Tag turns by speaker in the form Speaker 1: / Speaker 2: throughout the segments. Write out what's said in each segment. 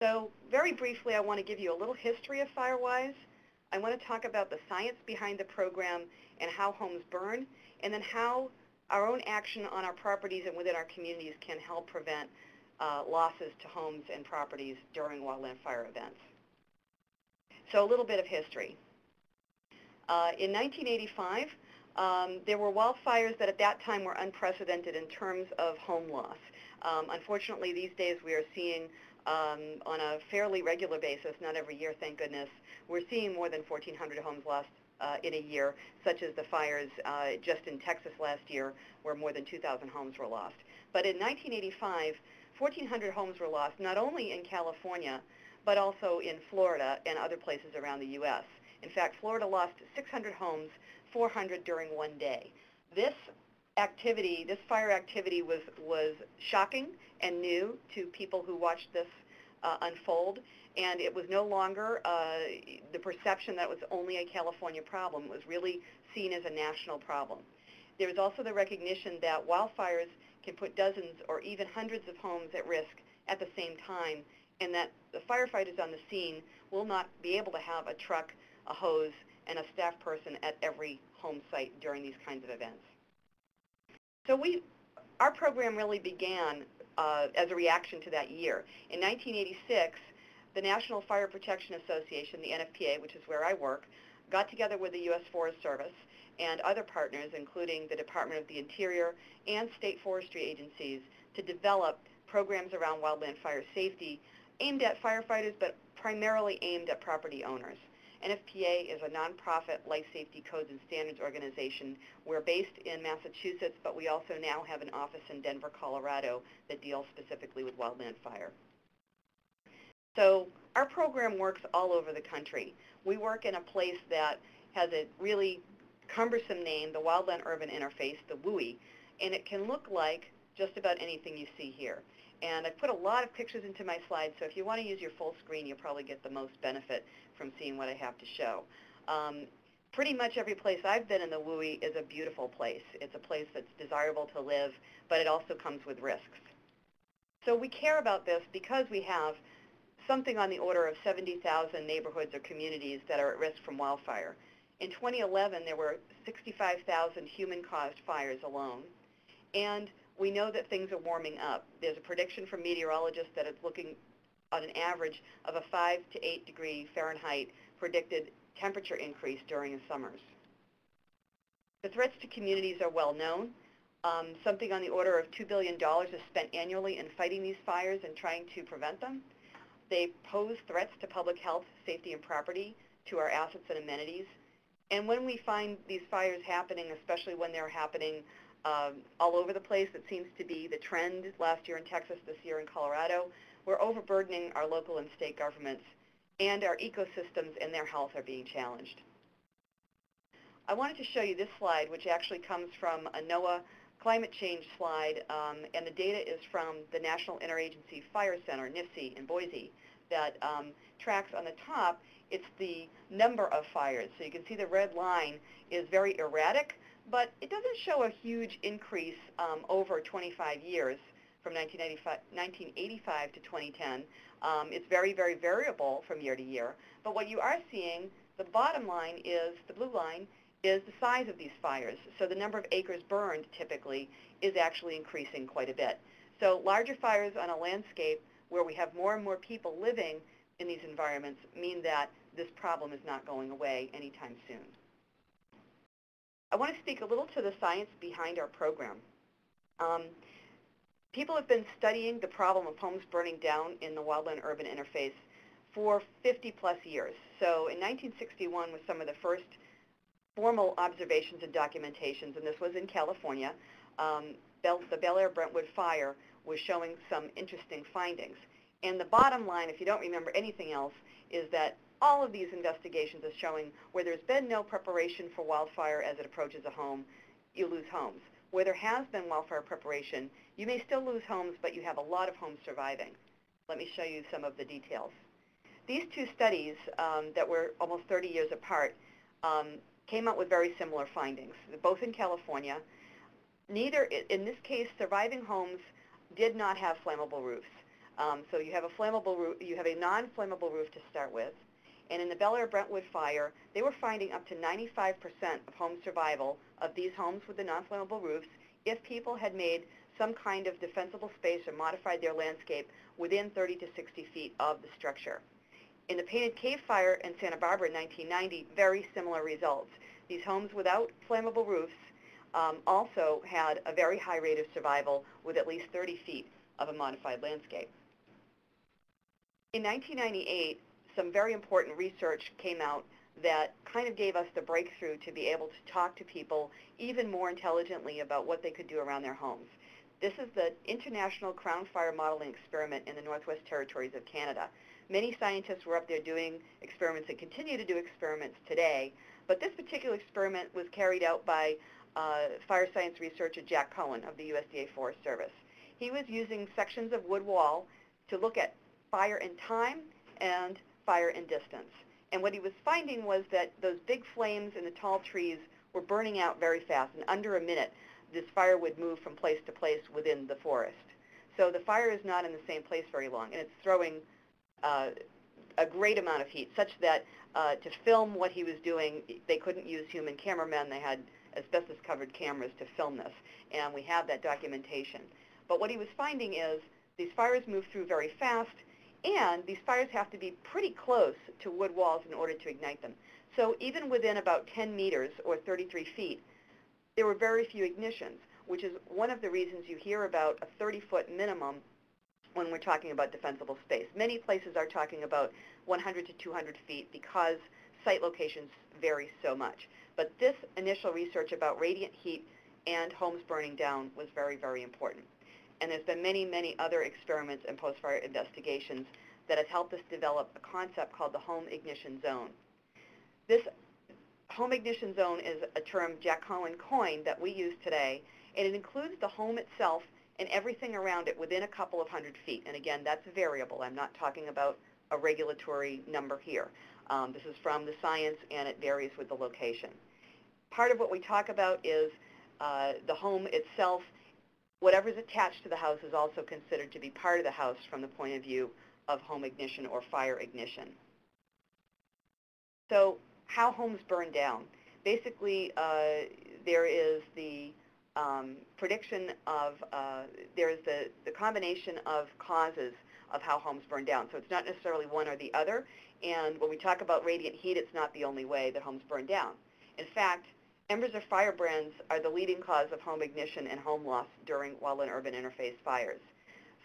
Speaker 1: So very briefly, I want to give you a little history of Firewise. I want to talk about the science behind the program and how homes burn, and then how our own action on our properties and within our communities can help prevent losses to homes and properties during wildland fire events. So a little bit of history. In 1985, there were wildfires that at that time were unprecedented in terms of home loss. Unfortunately, these days we are seeing on a fairly regular basis, not every year, thank goodness, we're seeing more than 1,400 homes lost in a year, such as the fires just in Texas last year, where more than 2,000 homes were lost. But in 1985, 1,400 homes were lost, not only in California, but also in Florida and other places around the U.S. In fact, Florida lost 600 homes, 400 during one day. This activity, this fire activity was shocking and new to people who watched this unfold, and it was no longer the perception that it was only a California problem. It was really seen as a national problem. There was also the recognition that wildfires can put dozens or even hundreds of homes at risk at the same time, and that the firefighters on the scene will not be able to have a truck, a hose, and a staff person at every home site during these kinds of events. So our program really began as a reaction to that year. In 1986, the National Fire Protection Association, the NFPA, which is where I work, got together with the U.S. Forest Service and other partners, including the Department of the Interior and state forestry agencies, to develop programs around wildland fire safety aimed at firefighters, but primarily aimed at property owners. NFPA is a nonprofit life safety codes and standards organization. We're based in Massachusetts, but we also now have an office in Denver, Colorado that deals specifically with wildland fire. So our program works all over the country. We work in a place that has a really cumbersome name, the Wildland-Urban Interface, the WUI, and it can look like just about anything you see here. And I put a lot of pictures into my slides, so if you want to use your full screen, you'll probably get the most benefit from seeing what I have to show. Pretty much every place I've been in the WUI is a beautiful place. It's a place that's desirable to live, but it also comes with risks. So we care about this because we have something on the order of 70,000 neighborhoods or communities that are at risk from wildfire. In 2011, there were 65,000 human-caused fires alone, and we know that things are warming up. There's a prediction from meteorologists that it's looking on an average of a 5 to 8 degree Fahrenheit predicted temperature increase during the summers. The threats to communities are well known. Something on the order of $2 billion is spent annually in fighting these fires and trying to prevent them. They pose threats to public health, safety, and property, to our assets and amenities. And when we find these fires happening, especially when they're happening all over the place, it seems to be the trend last year in Texas, this year in Colorado, we're overburdening our local and state governments, and our ecosystems and their health are being challenged. I wanted to show you this slide, which actually comes from a NOAA climate change slide, and the data is from the National Interagency Fire Center, NIFC, in Boise, that tracks on the top, it's the number of fires. So you can see the red line is very erratic, but it doesn't show a huge increase over 25 years from 1985 to 2010. It's very, very variable from year to year. But what you are seeing, the bottom line is, the blue line, is the size of these fires. So the number of acres burned typically is actually increasing quite a bit. So larger fires on a landscape where we have more and more people living in these environments mean that this problem is not going away anytime soon. I want to speak a little to the science behind our program. People have been studying the problem of homes burning down in the wildland-urban interface for 50-plus years. So in 1961 was some of the first formal observations and documentations, and this was in California. The Bel Air Brentwood fire was showing some interesting findings. And the bottom line, if you don't remember anything else, is that all of these investigations are showing where there's been no preparation for wildfire as it approaches a home, you lose homes. Where there has been wildfire preparation, you may still lose homes, but you have a lot of homes surviving. Let me show you some of the details. These two studies that were almost 30 years apart came out with very similar findings, both in California. Neither, in this case, surviving homes did not have flammable roofs. So you have a flammable roof, you have a non-flammable roof to start with. And in the Bel Air Brentwood fire, they were finding up to 95% of home survival of these homes with the non-flammable roofs if people had made some kind of defensible space or modified their landscape within 30 to 60 feet of the structure. In the Painted Cave fire in Santa Barbara in 1990, very similar results. These homes without flammable roofs also had a very high rate of survival with at least 30 feet of a modified landscape. In 1998, some very important research came out that kind of gave us the breakthrough to be able to talk to people even more intelligently about what they could do around their homes. This is the International Crown Fire Modeling Experiment in the Northwest Territories of Canada. Many scientists were up there doing experiments and continue to do experiments today, but this particular experiment was carried out by fire science researcher Jack Cohen of the USDA Forest Service. He was using sections of wood wall to look at fire in time and fire in distance. And what he was finding was that those big flames in the tall trees were burning out very fast. In under a minute, this fire would move from place to place within the forest. So the fire is not in the same place very long, and it's throwing a great amount of heat, such that to film what he was doing, they couldn't use human cameramen. They had asbestos-covered cameras to film this, and we have that documentation. But what he was finding is these fires move through very fast, and these fires have to be pretty close to wood walls in order to ignite them. So even within about 10 meters or 33 feet, there were very few ignitions, which is one of the reasons you hear about a 30-foot minimum when we're talking about defensible space. Many places are talking about 100 to 200 feet because site locations vary so much. But this initial research about radiant heat and homes burning down was very, very important. And there's been many, many other experiments and post-fire investigations that have helped us develop a concept called the home ignition zone. This home ignition zone is a term Jack Cohen coined that we use today, and it includes the home itself and everything around it within a couple of hundred feet. And again, that's a variable. I'm not talking about a regulatory number here. This is from the science, and it varies with the location. Part of what we talk about is the home itself. Whatever's attached to the house is also considered to be part of the house from the point of view of home ignition or fire ignition. So how homes burn down. Basically, there is the prediction of, there's the combination of causes of how homes burn down. So it's not necessarily one or the other. And when we talk about radiant heat, it's not the only way that homes burn down. In fact, embers or firebrands are the leading cause of home ignition and home loss during wildland-urban interface fires.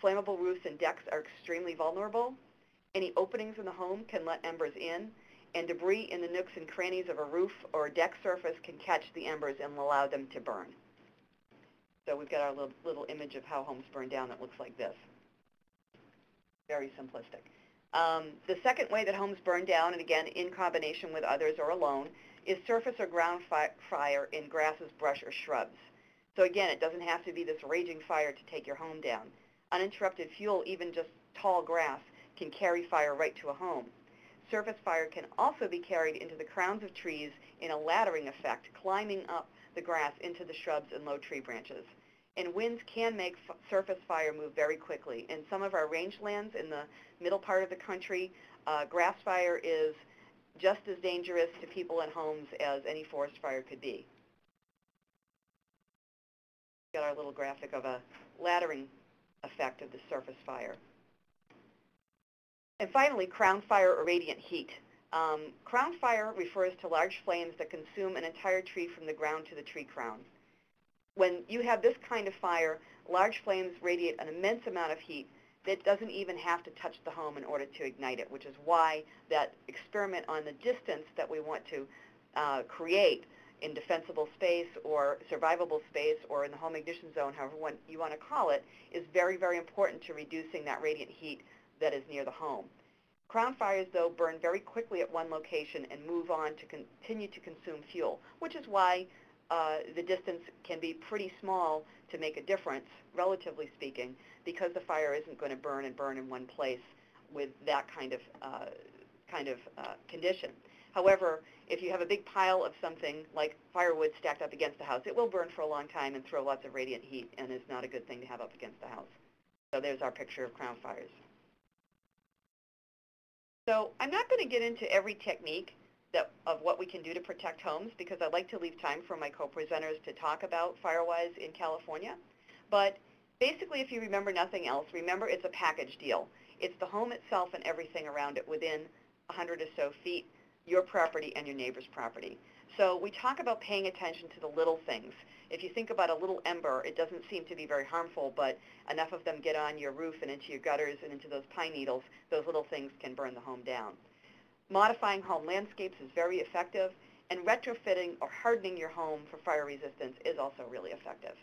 Speaker 1: Flammable roofs and decks are extremely vulnerable. Any openings in the home can let embers in, and debris in the nooks and crannies of a roof or deck surface can catch the embers and allow them to burn. So we've got our little image of how homes burn down that looks like this. Very simplistic. The second way that homes burn down, and again in combination with others or alone, is surface or ground fire in grasses, brush, or shrubs. So again, it doesn't have to be this raging fire to take your home down. Uninterrupted fuel, even just tall grass, can carry fire right to a home. Surface fire can also be carried into the crowns of trees in a laddering effect, climbing up the grass into the shrubs and low tree branches. And winds can make surface fire move very quickly. In some of our rangelands in the middle part of the country, grass fire is just as dangerous to people and homes as any forest fire could be. Got our little graphic of a laddering effect of the surface fire. And finally, crown fire or radiant heat. Crown fire refers to large flames that consume an entire tree from the ground to the tree crown. When you have this kind of fire, large flames radiate an immense amount of heat that doesn't even have to touch the home in order to ignite it, which is why that experiment on the distance that we want to create in defensible space or survivable space or in the home ignition zone, however you want to call it, is very, very important to reducing that radiant heat that is near the home. Crown fires, though, burn very quickly at one location and move on to continue to consume fuel, which is why the distance can be pretty small to make a difference, relatively speaking, because the fire isn't going to burn and burn in one place with that kind of condition. However, if you have a big pile of something like firewood stacked up against the house, it will burn for a long time and throw lots of radiant heat, and is not a good thing to have up against the house. So there's our picture of crown fires. So I'm not going to get into every technique of what we can do to protect homes because I like to leave time for my co-presenters to talk about Firewise in California. But basically, if you remember nothing else, remember it's a package deal. It's the home itself and everything around it within 100 or so feet, your property and your neighbor's property. So we talk about paying attention to the little things. If you think about a little ember, it doesn't seem to be very harmful, but enough of them get on your roof and into your gutters and into those pine needles, those little things can burn the home down. Modifying home landscapes is very effective, and retrofitting or hardening your home for fire resistance is also really effective.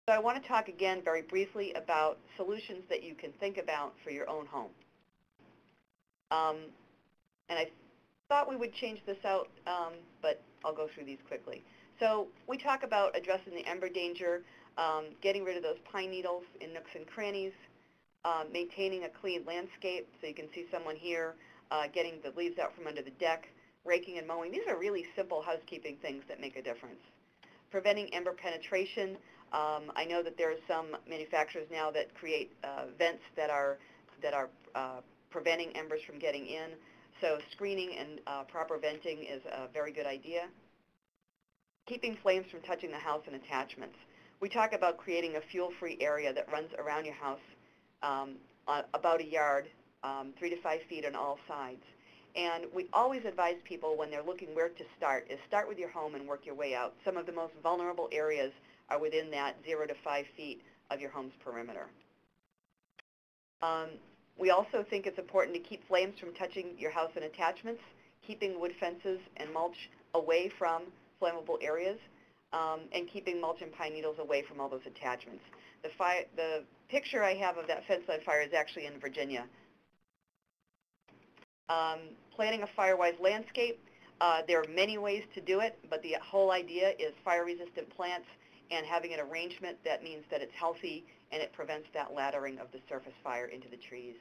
Speaker 1: So I want to talk again very briefly about solutions that you can think about for your own home. And I thought we would change this out, but I'll go through these quickly. So we talk about addressing the ember danger, getting rid of those pine needles in nooks and crannies, maintaining a clean landscape, so you can see someone here getting the leaves out from under the deck, raking and mowing. These are really simple housekeeping things that make a difference. Preventing ember penetration. I know that there are some manufacturers now that create vents that are preventing embers from getting in. So screening and proper venting is a very good idea. Keeping flames from touching the house and attachments. We talk about creating a fuel-free area that runs around your house about a yard, 3 to 5 feet on all sides. And we always advise people when they're looking where to start is start with your home and work your way out. Some of the most vulnerable areas are within that 0 to 5 feet of your home's perimeter. We also think it's important to keep flames from touching your house and attachments, keeping wood fences and mulch away from flammable areas, and keeping mulch and pine needles away from all those attachments. The picture I have of that fence on fire is actually in Virginia. Planning a fire-wise landscape. There are many ways to do it, but the whole idea is fire-resistant plants and having an arrangement that means that it's healthy and it prevents that laddering of the surface fire into the trees.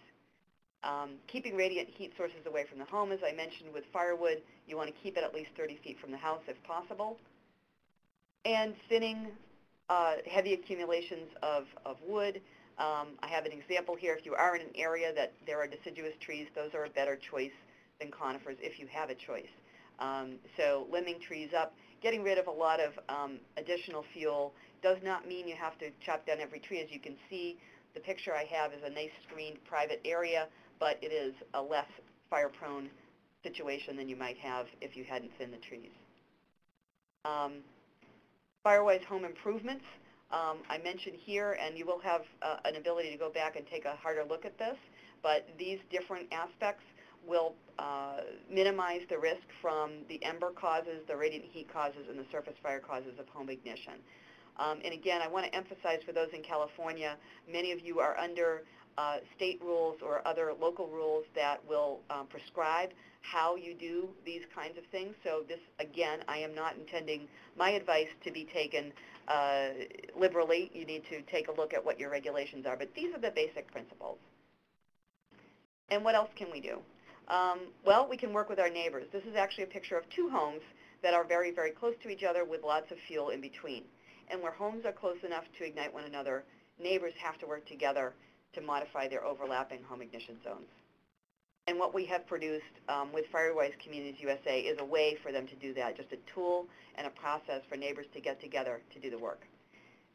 Speaker 1: Keeping radiant heat sources away from the home, as I mentioned with firewood, you want to keep it at least 30 feet from the house if possible. And thinning heavy accumulations of wood. I have an example here. If you are in an area that there are deciduous trees, those are a better choice than conifers if you have a choice. So limbing trees up, getting rid of a lot of additional fuel does not mean you have to chop down every tree. As you can see, the picture I have is a nice screened private area, but it is a less fire-prone situation than you might have if you hadn't thinned the trees. Firewise home improvements. I mentioned here, and you will have an ability to go back and take a harder look at this, but these different aspects will minimize the risk from the ember causes, the radiant heat causes, and the surface fire causes of home ignition. And again, I want to emphasize for those in California, many of you are under state rules or other local rules that will prescribe how you do these kinds of things. So this, again, I am not intending my advice to be taken liberally. You need to take a look at what your regulations are, but these are the basic principles. And what else can we do? Well, we can work with our neighbors. This is actually a picture of two homes that are very, very close to each other with lots of fuel in between. And where homes are close enough to ignite one another, neighbors have to work together to modify their overlapping home ignition zones. And what we have produced with Firewise Communities USA is a way for them to do that, just a tool and a process for neighbors to get together to do the work.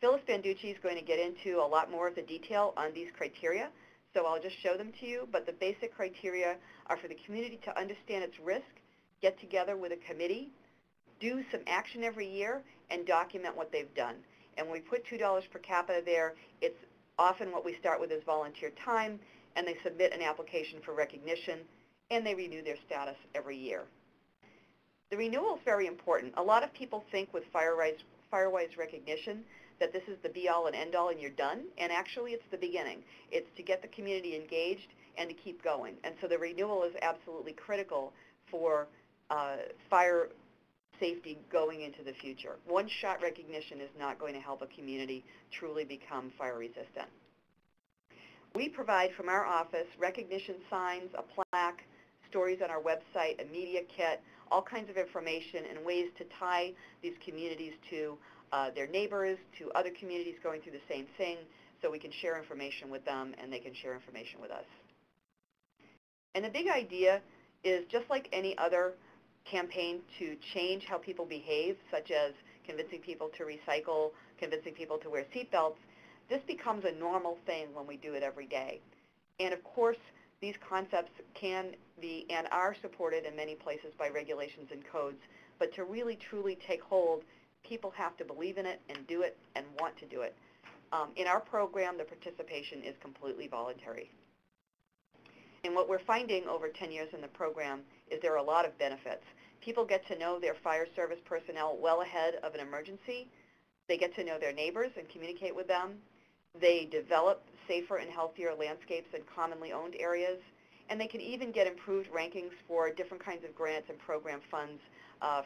Speaker 1: Phyllis Banducci is going to get into a lot more of the detail on these criteria, so I'll just show them to you, but the basic criteria are for the community to understand its risk, get together with a committee, do some action every year, and document what they've done. And when we put $2 per capita there, it's often what we start with is volunteer time, and they submit an application for recognition, and they renew their status every year. The renewal is very important. A lot of people think with Firewise recognition that this is the be-all and end-all and you're done, and actually it's the beginning. It's to get the community engaged and to keep going. And so the renewal is absolutely critical for fire safety going into the future. One-shot recognition is not going to help a community truly become fire resistant. We provide from our office recognition signs, a plaque, stories on our website, a media kit, all kinds of information and ways to tie these communities to their neighbors, to other communities going through the same thing, so we can share information with them and they can share information with us. And the big idea is just like any other campaign to change how people behave, such as convincing people to recycle, convincing people to wear seatbelts, this becomes a normal thing when we do it every day. And of course, these concepts can be and are supported in many places by regulations and codes, but to really truly take hold, people have to believe in it and do it and want to do it. In our program, the participation is completely voluntary. And what we're finding over 10 years in the program is there are a lot of benefits. People get to know their fire service personnel well ahead of an emergency. They get to know their neighbors and communicate with them. They develop safer and healthier landscapes in commonly owned areas. And they can even get improved rankings for different kinds of grants and program funds.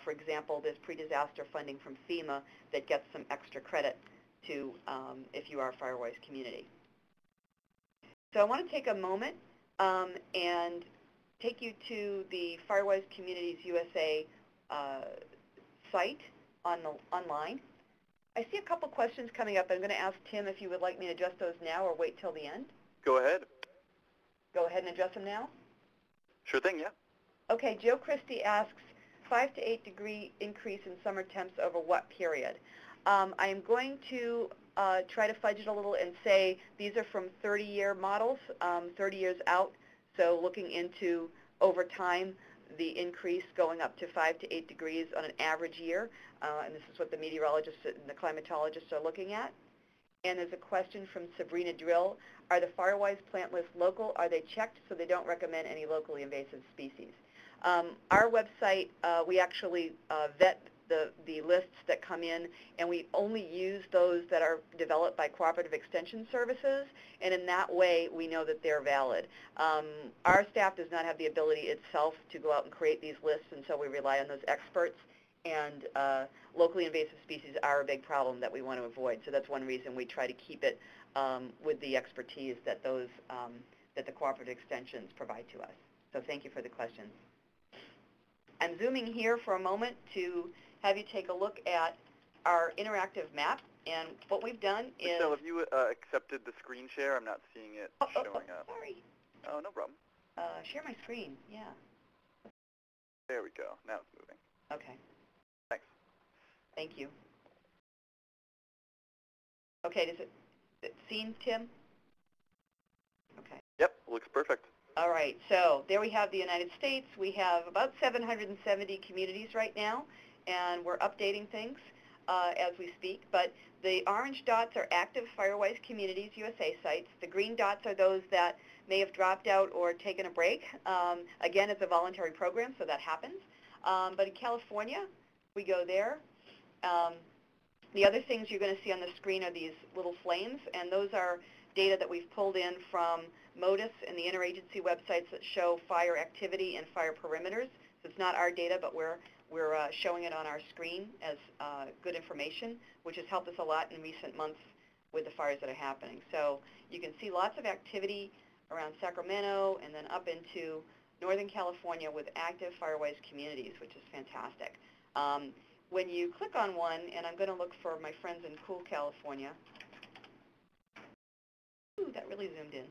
Speaker 1: For example, there's pre-disaster funding from FEMA that gets some extra credit to if you are a Firewise community. So I want to take a moment and take you to the Firewise Communities USA site online. I see a couple questions coming up. I'm going to ask Tim if you would like me to address those now or wait till the end.
Speaker 2: Go ahead.
Speaker 1: Go ahead and address them now?
Speaker 2: Sure thing, yeah.
Speaker 1: Okay, Joe Christie asks, 5 to 8 degree increase in summer temps over what period? I am going to try to fudge it a little and say these are from 30-year models, 30 years out, so looking into over time the increase going up to 5 to 8 degrees on an average year, and this is what the meteorologists and the climatologists are looking at. And there's a question from Sabrina Drill. Are the Firewise plant lists local? Are they checked so they don't recommend any locally invasive species? Our website, we actually vet the lists that come in, and we only use those that are developed by cooperative extension services, and in that way we know that they're valid. Our staff does not have the ability itself to go out and create these lists, and so we rely on those experts, and locally invasive species are a big problem that we want to avoid, so that's one reason we try to keep it with the expertise that those that the cooperative extensions provide to us. So thank you for the question. I'm zooming here for a moment to have you take a look at our interactive map, and what we've done is...
Speaker 2: Michele, have you accepted the screen share? I'm not seeing it showing up.
Speaker 1: Sorry.
Speaker 2: Oh, no problem.
Speaker 1: Share my screen, yeah.
Speaker 2: There we go. Now it's moving.
Speaker 1: Okay.
Speaker 2: Thanks.
Speaker 1: Thank you. Okay, is it seen, Tim? Okay.
Speaker 2: Yep, looks perfect.
Speaker 1: All right, so there we have the United States. We have about 770 communities right now, and we're updating things as we speak. But the orange dots are active Firewise Communities USA sites. The green dots are those that may have dropped out or taken a break. Again, it's a voluntary program, so that happens. But in California, we go there. The other things you're going to see on the screen are these little flames, and those are data that we've pulled in from MODIS and the interagency websites that show fire activity and fire perimeters. So it's not our data, but we're showing it on our screen as good information, which has helped us a lot in recent months with the fires that are happening. So you can see lots of activity around Sacramento and then up into Northern California with active Firewise communities, which is fantastic. When you click on one, and I'm going to look for my friends in cool California. Ooh, that really zoomed in.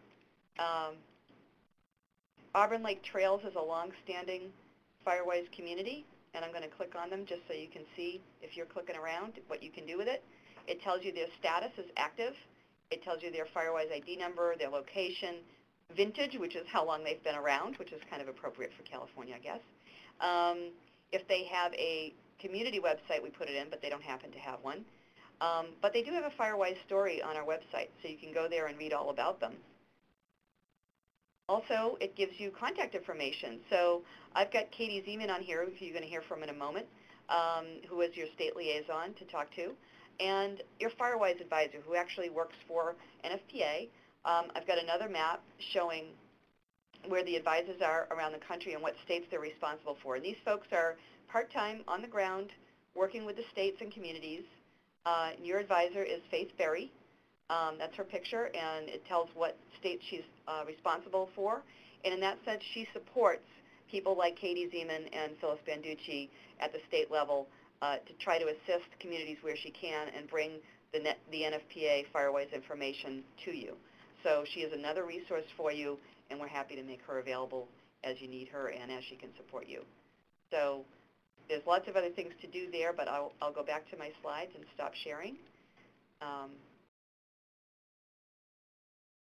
Speaker 1: Auburn Lake Trails is a long-standing Firewise community, and I'm going to click on them just so you can see, if you're clicking around, what you can do with it. It tells you their status is active. It tells you their Firewise ID number, their location, vintage, which is how long they've been around, which is kind of appropriate for California, I guess. If they have a community website, we put it in, but they don't happen to have one. But they do have a Firewise story on our website, so you can go there and read all about them. Also, it gives you contact information. So I've got Katie Ziemann on here, who you're going to hear from in a moment, who is your state liaison to talk to, and your Firewise advisor, who actually works for NFPA. I've got another map showing where the advisors are around the country and what states they're responsible for. And these folks are part-time, on the ground, working with the states and communities. Your advisor is Faith Berry. That's her picture, and it tells what state she's responsible for. And in that sense, she supports people like Katie Ziemann and Phyllis Banducci at the state level to try to assist communities where she can and bring the NFPA Firewise information to you. So she is another resource for you, and we're happy to make her available as you need her and as she can support you. So there's lots of other things to do there, but I'll go back to my slides and stop sharing.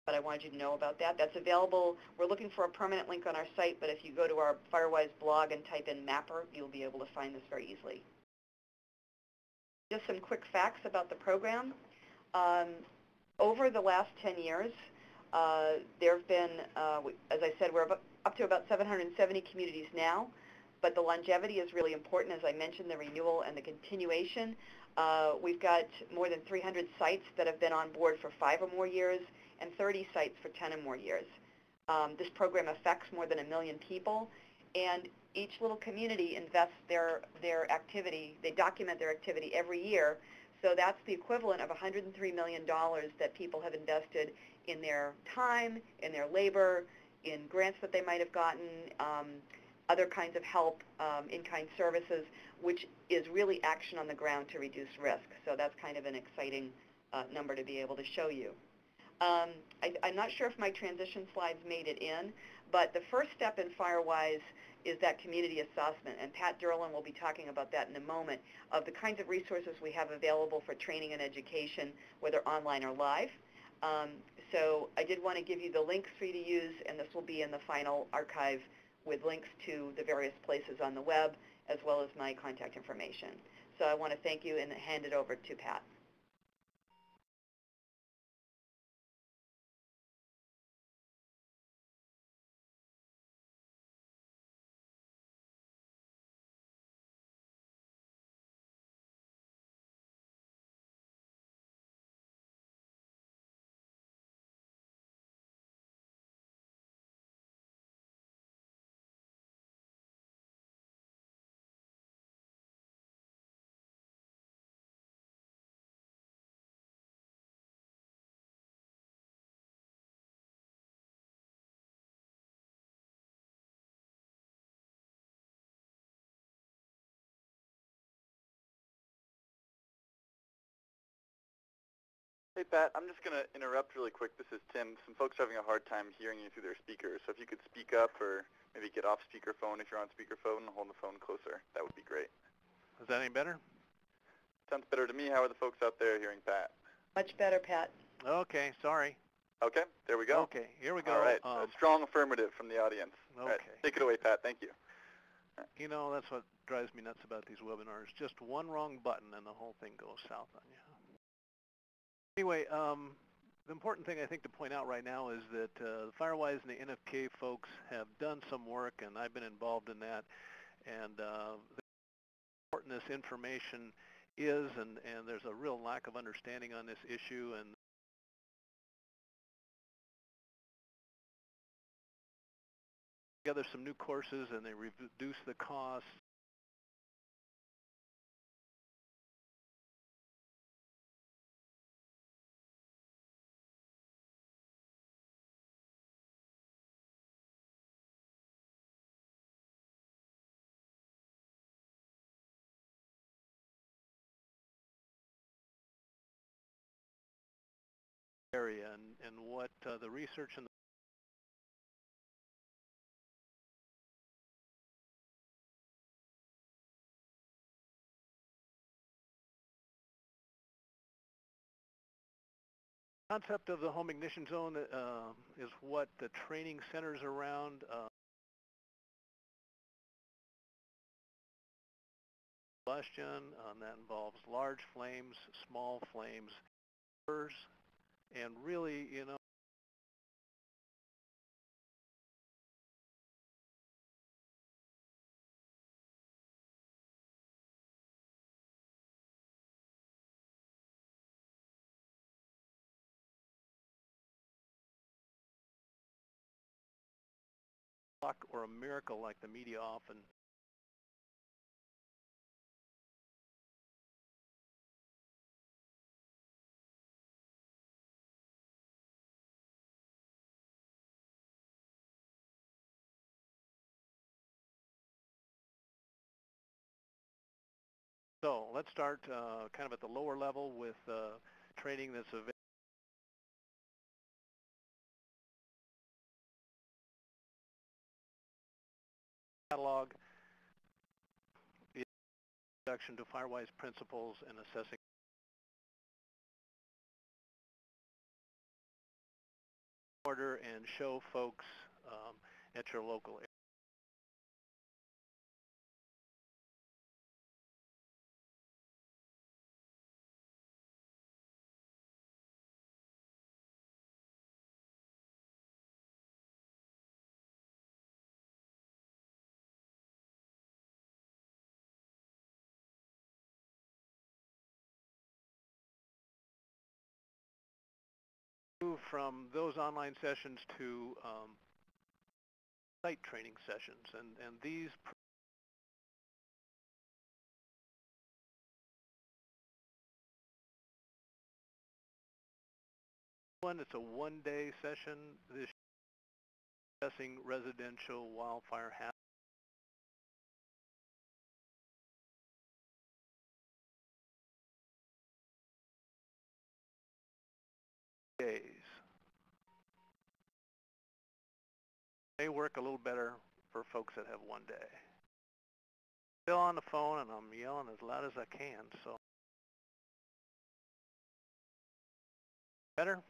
Speaker 1: But I wanted you to know about that. That's available. We're looking for a permanent link on our site, but if you go to our Firewise blog and type in Mapper, you'll be able to find this very easily. Just some quick facts about the program. Over the last 10 years, there have been, as I said, we're up to about 770 communities now, but the longevity is really important. As I mentioned, the renewal and the continuation. We've got more than 300 sites that have been on board for 5 or more years, and 30 sites for 10 or more years. This program affects more than 1 million people, and each little community invests their activity, they document their activity every year, so that's the equivalent of $103 million that people have invested in their time, in their labor, in grants that they might have gotten, other kinds of help, in-kind services, which is really action on the ground to reduce risk. So that's kind of an exciting number to be able to show you. I'm not sure if my transition slides made it in, but the first step in Firewise is that community assessment, and Pat Durland will be talking about that in a moment, of the kinds of resources we have available for training and education, whether online or live. So I did want to give you the links for you to use, and this will be in the final archive with links to the various places on the web, as well as my contact information. So I want to thank you and hand it over to Pat.
Speaker 2: Hey, Pat, I'm just going to interrupt really quick. This is Tim. Some folks are having a hard time hearing you through their speakers, so if you could speak up or maybe get off speakerphone if you're on speakerphone and hold the phone closer, that would be great.
Speaker 3: Is that any better?
Speaker 2: Sounds better to me. How are the folks out there hearing Pat?
Speaker 1: Much better, Pat.
Speaker 3: Okay, sorry.
Speaker 2: Okay, there we go.
Speaker 3: Okay, here we go.
Speaker 2: All right, a strong affirmative from the audience.
Speaker 3: Okay.
Speaker 2: All right, take it away, Pat. Thank you.
Speaker 3: You know, that's what drives me nuts about these webinars. Just one wrong button and the whole thing goes south on you. Anyway, the important thing I think to point out right now is that the Firewise and the NFPA folks have done some work, and I've been involved in that. And the important this information is, and there's a real lack of understanding on this issue. And together some new courses, and they reduce the cost. Area and what the research and the concept of the home ignition zone is what the training centers around. Combustion, that involves large flames, small flames, and really, you know, or a miracle like the media often. So let's start kind of at the lower level with training that's available. catalog, the introduction to Firewise principles, and assessing order, and show folks at your local area. Move from those online sessions to site training sessions, and these one, it's a one-day session. This assessing residential wildfire hazard days. May work a little better for folks that have one day. Still on the phone, and I'm yelling as loud as I can, so. Better?
Speaker 2: A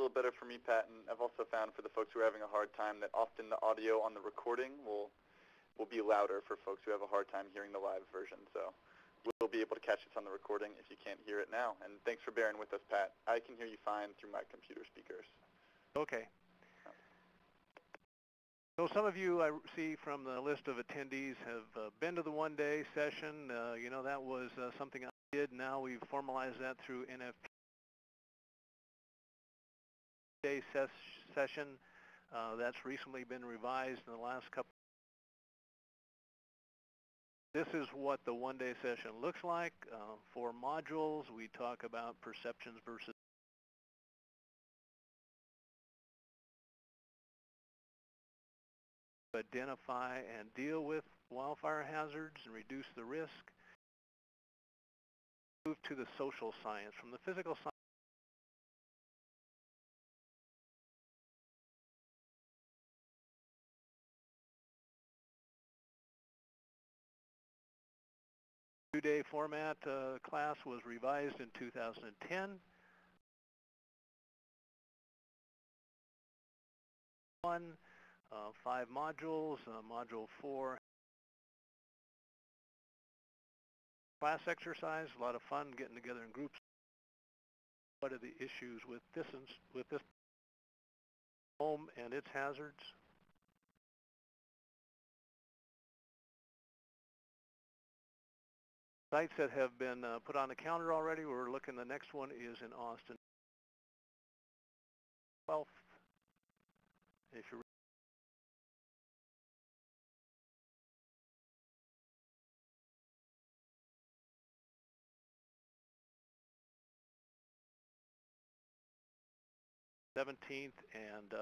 Speaker 2: little better for me, Pat, and I've also found for the folks who are having a hard time that often the audio on the recording will be louder for folks who have a hard time hearing the live version. So we'll be able to catch this on the recording if you can't hear it now. And thanks for bearing with us, Pat. I can hear you fine through my computer speakers.
Speaker 3: Okay. So some of you I see from the list of attendees have been to the one-day session. You know, that was something I did. Now we've formalized that through NFPA session. That's recently been revised in the last couple. This is what the one-day session looks like. 4 modules. We talk about perceptions versus identify and deal with wildfire hazards and reduce the risk. Move to the social science. From the physical science, 2-day format class was revised in 2010. 5 modules. Module 4, class exercise. A lot of fun getting together in groups. What are the issues with this home and its hazards? Sites that have been put on the calendar already. We're looking. The next one is in Austin. 12th. If you're 17th, and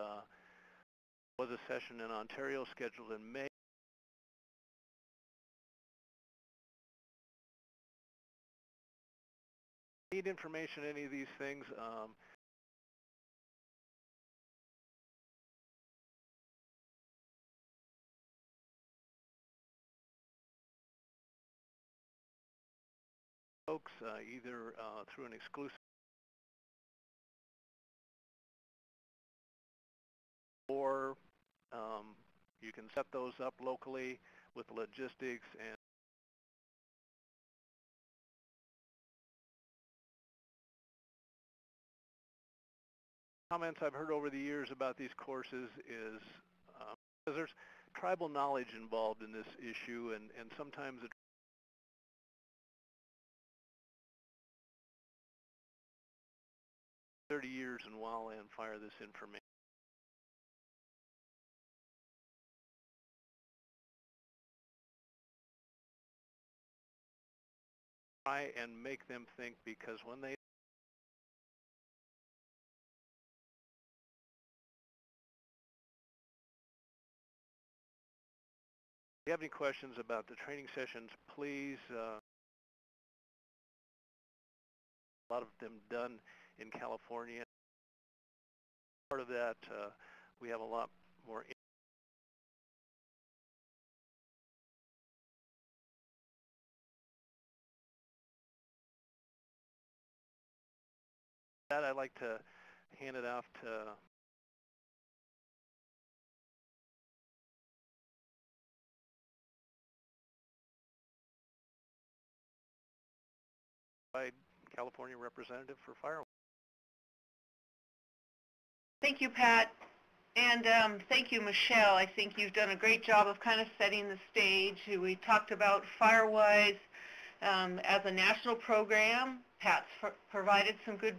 Speaker 3: was a session in Ontario scheduled in May. Need information, any of these things, folks, either through an exclusive or you can set those up locally with logistics and comments I've heard over the years about these courses is because there's tribal knowledge involved in this issue, and sometimes it's 30 years in wildland fire, this information. Try and make them think, because when they if you have any questions about the training sessions, please, a lot of them done in California. Part of that, we have a lot more that, I'd like to hand it off to California representative for Firewise.
Speaker 4: Thank you, Pat. And thank you, Michele. I think you've done a great job of kind of setting the stage. We talked about Firewise as a national program. Pat's provided some good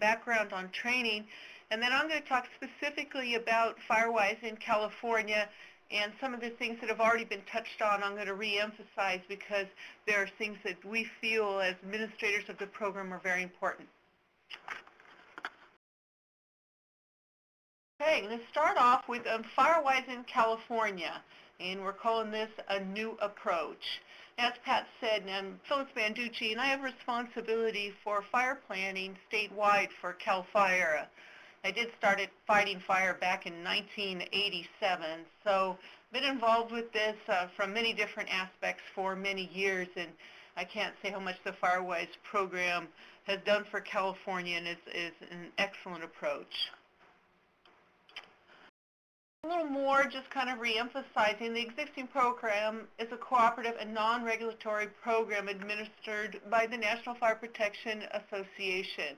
Speaker 4: background on training. And then I'm going to talk specifically about Firewise in California and some of the things that have already been touched on. I'm going to re-emphasize because there are things that we feel as administrators of the program are very important. Okay, I'm going to start off with Firewise in California, and we're calling this a new approach. As Pat said, I'm Phyllis Banducci, and I have responsibility for fire planning statewide for CAL FIRE. I did start fighting fire back in 1987, so been involved with this from many different aspects for many years, and I can't say how much the Firewise program has done for California, and is an excellent approach. A little more, just kind of re-emphasizing, the existing program is a cooperative and non-regulatory program administered by the National Fire Protection Association.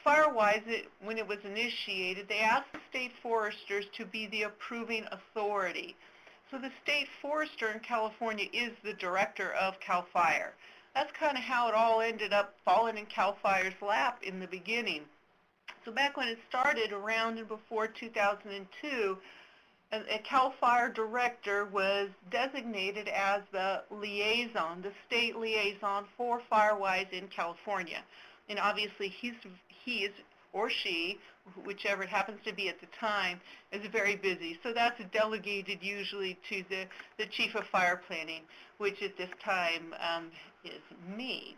Speaker 4: Firewise, when it was initiated, they asked the state foresters to be the approving authority. So the state forester in California is the director of CAL FIRE. That's kind of how it all ended up falling in CAL FIRE's lap in the beginning. So back when it started, around and before 2002, a CAL FIRE director was designated as the liaison, the state liaison for Firewise in California. And obviously he is, or she, whichever it happens to be at the time, is very busy. So that's delegated usually to the chief of fire planning, which at this time is me.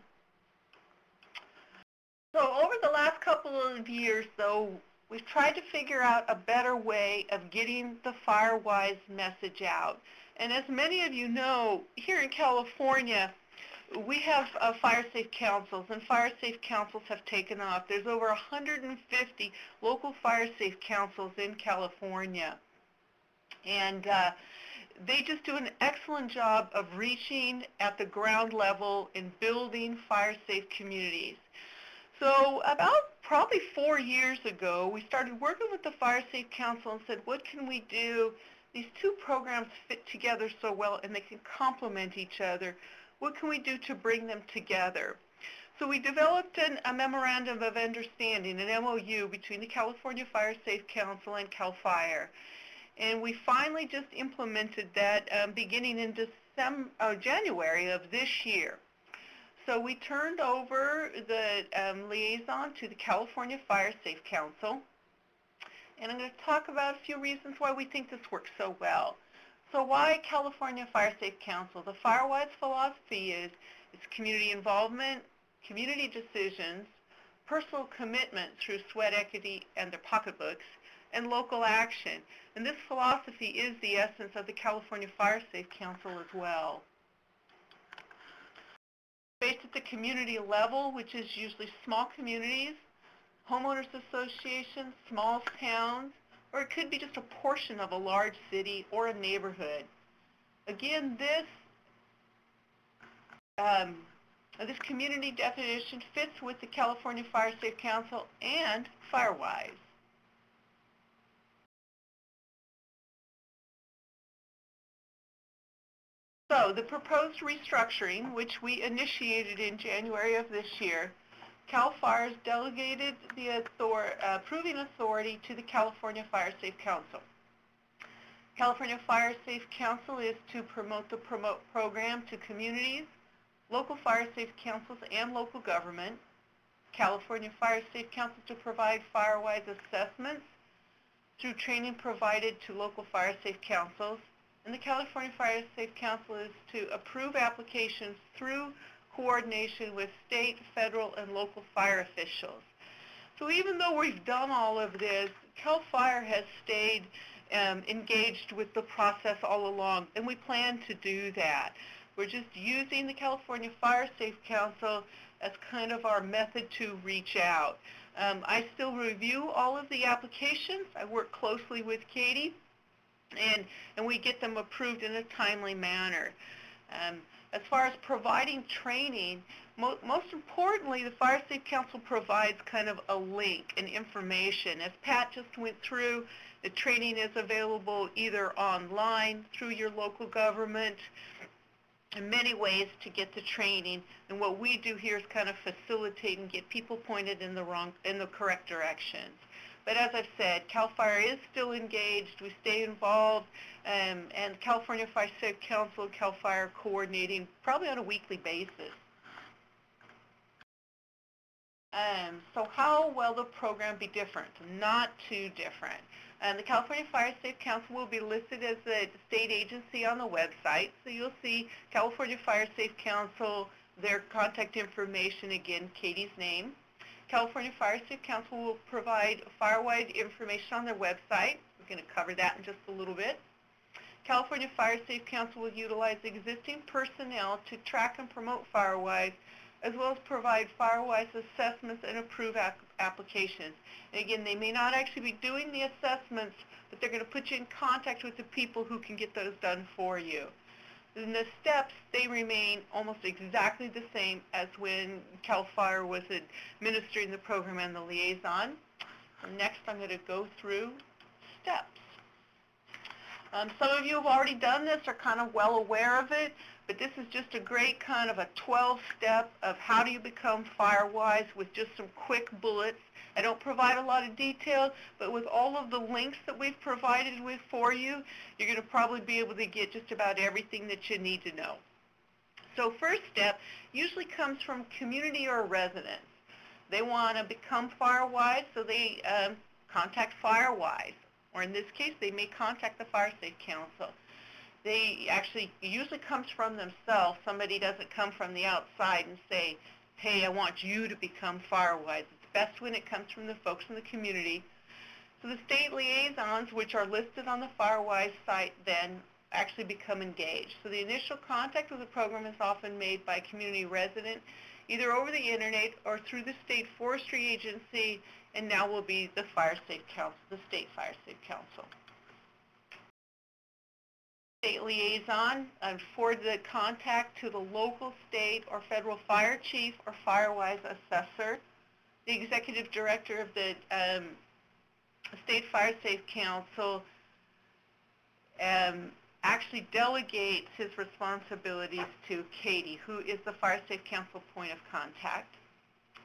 Speaker 4: So over the last couple of years, though, we've tried to figure out a better way of getting the Firewise message out. And as many of you know, here in California, we have fire safe councils, and fire safe councils have taken off. There's over 150 local fire safe councils in California. And they just do an excellent job of reaching at the ground level and building fire safe communities. So about probably 4 years ago, we started working with the Fire Safe Council and said, what can we do? These two programs fit together so well and they can complement each other. What can we do to bring them together? So we developed a memorandum of understanding, an MOU, between the California Fire Safe Council and CAL FIRE. And we finally just implemented that beginning in January of this year. So we turned over the liaison to the California Fire Safe Council, and I'm going to talk about a few reasons why we think this works so well. So why California Fire Safe Council? The Firewise philosophy is community involvement, community decisions, personal commitment through sweat equity and their pocketbooks, and local action. And this philosophy is the essence of the California Fire Safe Council as well. Based at the community level, which is usually small communities, homeowners associations, small towns, or it could be just a portion of a large city or a neighborhood. Again, this community definition fits with the California Fire Safe Council and Firewise. So the proposed restructuring, which we initiated in January of this year, CAL FIRE has delegated the approving authority to the California Fire Safe Council. California Fire Safe Council is to promote the program to communities, local fire safe councils, and local government. California Fire Safe Council to provide Firewise assessments through training provided to local fire safe councils. And the California Fire Safe Council is to approve applications through coordination with state, federal, and local fire officials. So even though we've done all of this, CAL FIRE has stayed engaged with the process all along, and we plan to do that. We're just using the California Fire Safe Council as kind of our method to reach out. I still review all of the applications. I work closely with Katie, and we get them approved in a timely manner. As far as providing training, most importantly, the Fire Safe Council provides kind of a link and information. As Pat just went through, the training is available either online, through your local government, in many ways to get the training. And what we do here is kind of facilitate and get people pointed in the correct directions. But as I've said, CAL FIRE is still engaged. We stay involved, and California Fire Safe Council and CAL FIRE coordinating probably on a weekly basis. So how will the program be different? Not too different. The California Fire Safe Council will be listed as a state agency on the website. So you'll see California Fire Safe Council, their contact information, again, Katie's name. California Fire Safe Council will provide fire-wide information on their website. We're going to cover that in just a little bit. California Fire Safe Council will utilize existing personnel to track and promote Firewise, as well as provide Firewise assessments and approve applications. And again, they may not actually be doing the assessments, but they're going to put you in contact with the people who can get those done for you. And the steps, they remain almost exactly the same as when CAL FIRE was administering the program and the liaison. And next, I'm going to go through steps. Some of you have already done this, are kind of well aware of it, but this is just a great kind of a 12-step of how do you become Firewise with just some quick bullets. I don't provide a lot of detail, but with all of the links that we've provided with for you, you're going to probably be able to get just about everything that you need to know. So first step usually comes from community or residents. They want to become Firewise, so they contact Firewise, or in this case, they may contact the Fire Safe Council. They actually, it usually comes from themselves. Somebody doesn't come from the outside and say, hey, I want you to become Firewise. It's best when it comes from the folks in the community. So the state liaisons, which are listed on the Firewise site, then actually become engaged. So the initial contact with the program is often made by a community resident, either over the internet or through the state forestry agency, and now will be the Fire Safe Council, the State Fire Safe Council. State liaison forward the contact to the local, state, or federal fire chief or Firewise assessor. The executive director of the State Fire Safe Council actually delegates his responsibilities to Katie, who is the Fire Safe Council point of contact.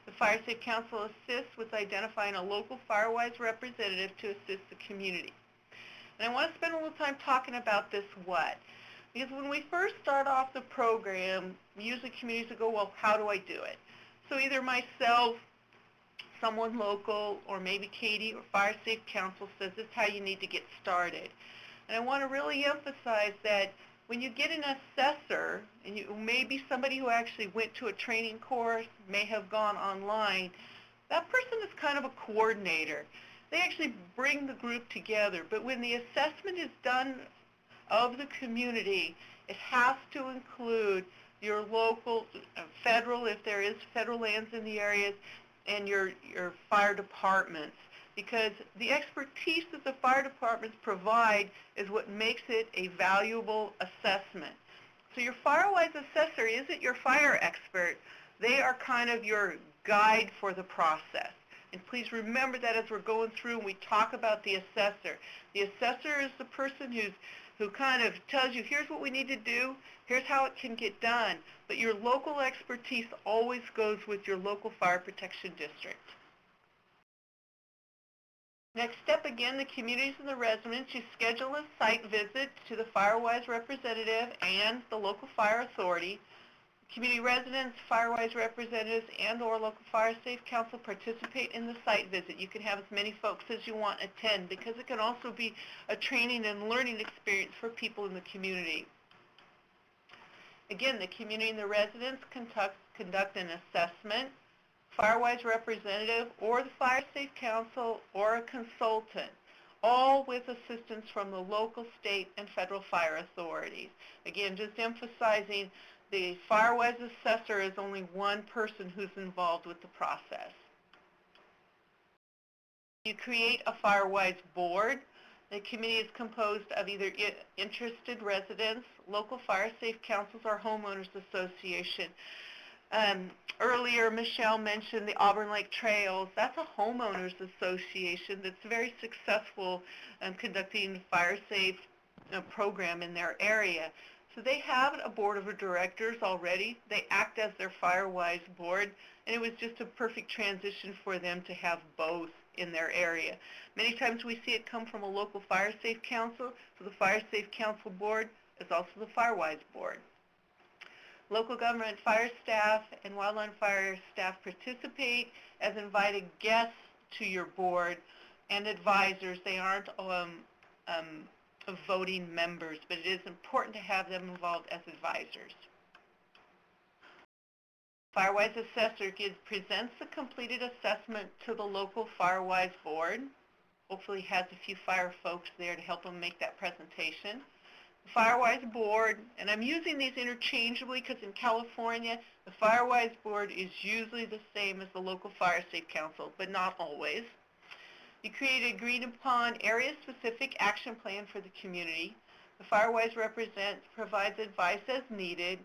Speaker 4: The Fire Safe Council assists with identifying a local Firewise representative to assist the community. And I want to spend a little time talking about this what. Because when we first start off the program, usually communities will go, well, how do I do it? So either myself, someone local, or maybe Katie or Fire Safe Council says this is how you need to get started. And I want to really emphasize that when you get an assessor, and you may be somebody who actually went to a training course, may have gone online, that person is kind of a coordinator. They actually bring the group together. But when the assessment is done of the community, it has to include your local, federal, if there is federal lands in the areas, and your fire departments. Because the expertise that the fire departments provide is what makes it a valuable assessment. So your Firewise assessor isn't your fire expert. They are kind of your guide for the process. And please remember that as we're going through and we talk about the assessor. The assessor is the person who kind of tells you, here's what we need to do, here's how it can get done. But your local expertise always goes with your local fire protection district. Next step, again, the communities and the residents, you schedule a site visit to the Firewise representative and the local fire authority. Community residents, Firewise representatives, and or local Fire Safe Council participate in the site visit. You can have as many folks as you want attend because it can also be a training and learning experience for people in the community. Again, the community and the residents conduct an assessment. Firewise representative or the Fire Safe Council or a consultant, all with assistance from the local, state, and federal fire authorities. Again, just emphasizing the Firewise assessor is only one person who's involved with the process. You create a Firewise board. The committee is composed of either interested residents, local fire safe councils, or homeowners association. Earlier, Michele mentioned the Auburn Lake Trails. That's a homeowners association that's very successful conducting fire safe program in their area. So they have a board of directors already. They act as their Firewise board, and it was just a perfect transition for them to have both in their area. Many times we see it come from a local fire safe council, so the fire safe council board is also the Firewise board. Local government fire staff and wildland fire staff participate as invited guests to your board and advisors. They aren't voting members, but it is important to have them involved as advisors. Firewise assessor presents the completed assessment to the local Firewise board. Hopefully has a few fire folks there to help them make that presentation. The Firewise board, and I'm using these interchangeably because in California, the Firewise board is usually the same as the local fire safe council, but not always. You create an agreed upon area-specific action plan for the community. The Firewise provides advice as needed.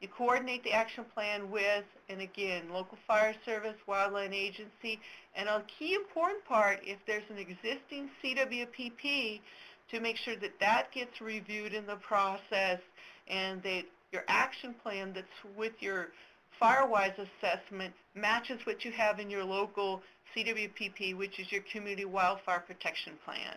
Speaker 4: You coordinate the action plan with, and again, local fire service, wildland agency, and a key important part, if there's an existing CWPP, to make sure that that gets reviewed in the process and that your action plan that's with your Firewise assessment matches what you have in your local CWPP, which is your Community Wildfire Protection Plan.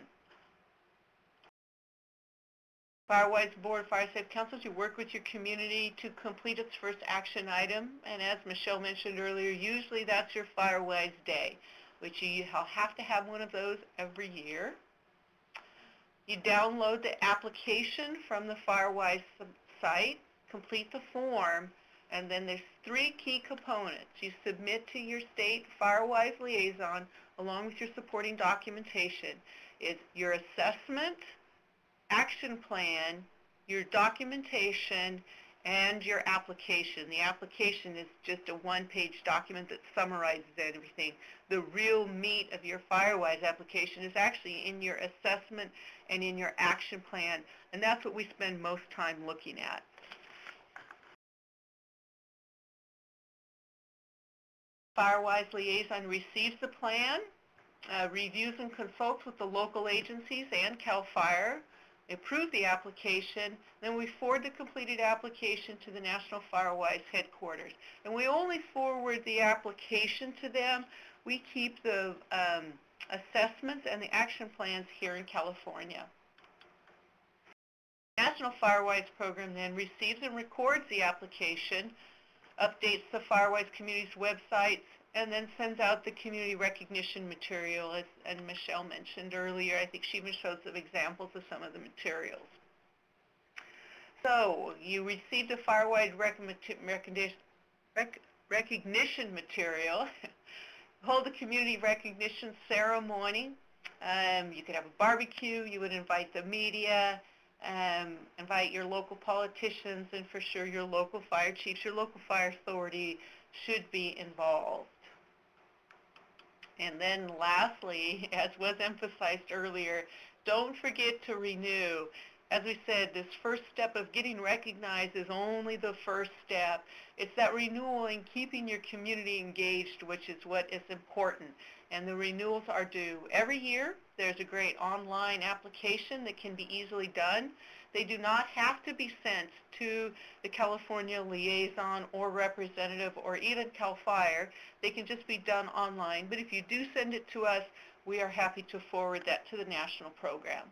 Speaker 4: Firewise Board Fire Safe Councils, you work with your community to complete its first action item, and as Michele mentioned earlier, usually that's your Firewise Day, which you have to have one of those every year. You download the application from the Firewise site, complete the form, and then there's 3 key components. You submit to your state Firewise liaison along with your supporting documentation. It's your assessment, action plan, your documentation, and your application. The application is just a one-page document that summarizes everything. The real meat of your Firewise application is actually in your assessment and in your action plan, and that's what we spend most time looking at. Firewise liaison receives the plan, reviews and consults with the local agencies and CAL FIRE, approve the application, then we forward the completed application to the National Firewise headquarters. And we only forward the application to them. We keep the assessments and the action plans here in California. National Firewise program then receives and records the application, updates the Firewise Communities websites, and then sends out the community recognition material, as and Michele mentioned earlier. I think she even showed some examples of some of the materials. So you received the Firewise recognition material. Hold a community recognition ceremony. You could have a barbecue. You would invite the media, invite your local politicians, and for sure your local fire chiefs, your local fire authority should be involved. And then lastly, as was emphasized earlier, don't forget to renew. As we said, this first step of getting recognized is only the first step. It's that renewal and keeping your community engaged, which is what is important. And the renewals are due every year. There's a great online application that can be easily done. They do not have to be sent to the California liaison or representative or even CAL FIRE. They can just be done online. But if you do send it to us, we are happy to forward that to the national program.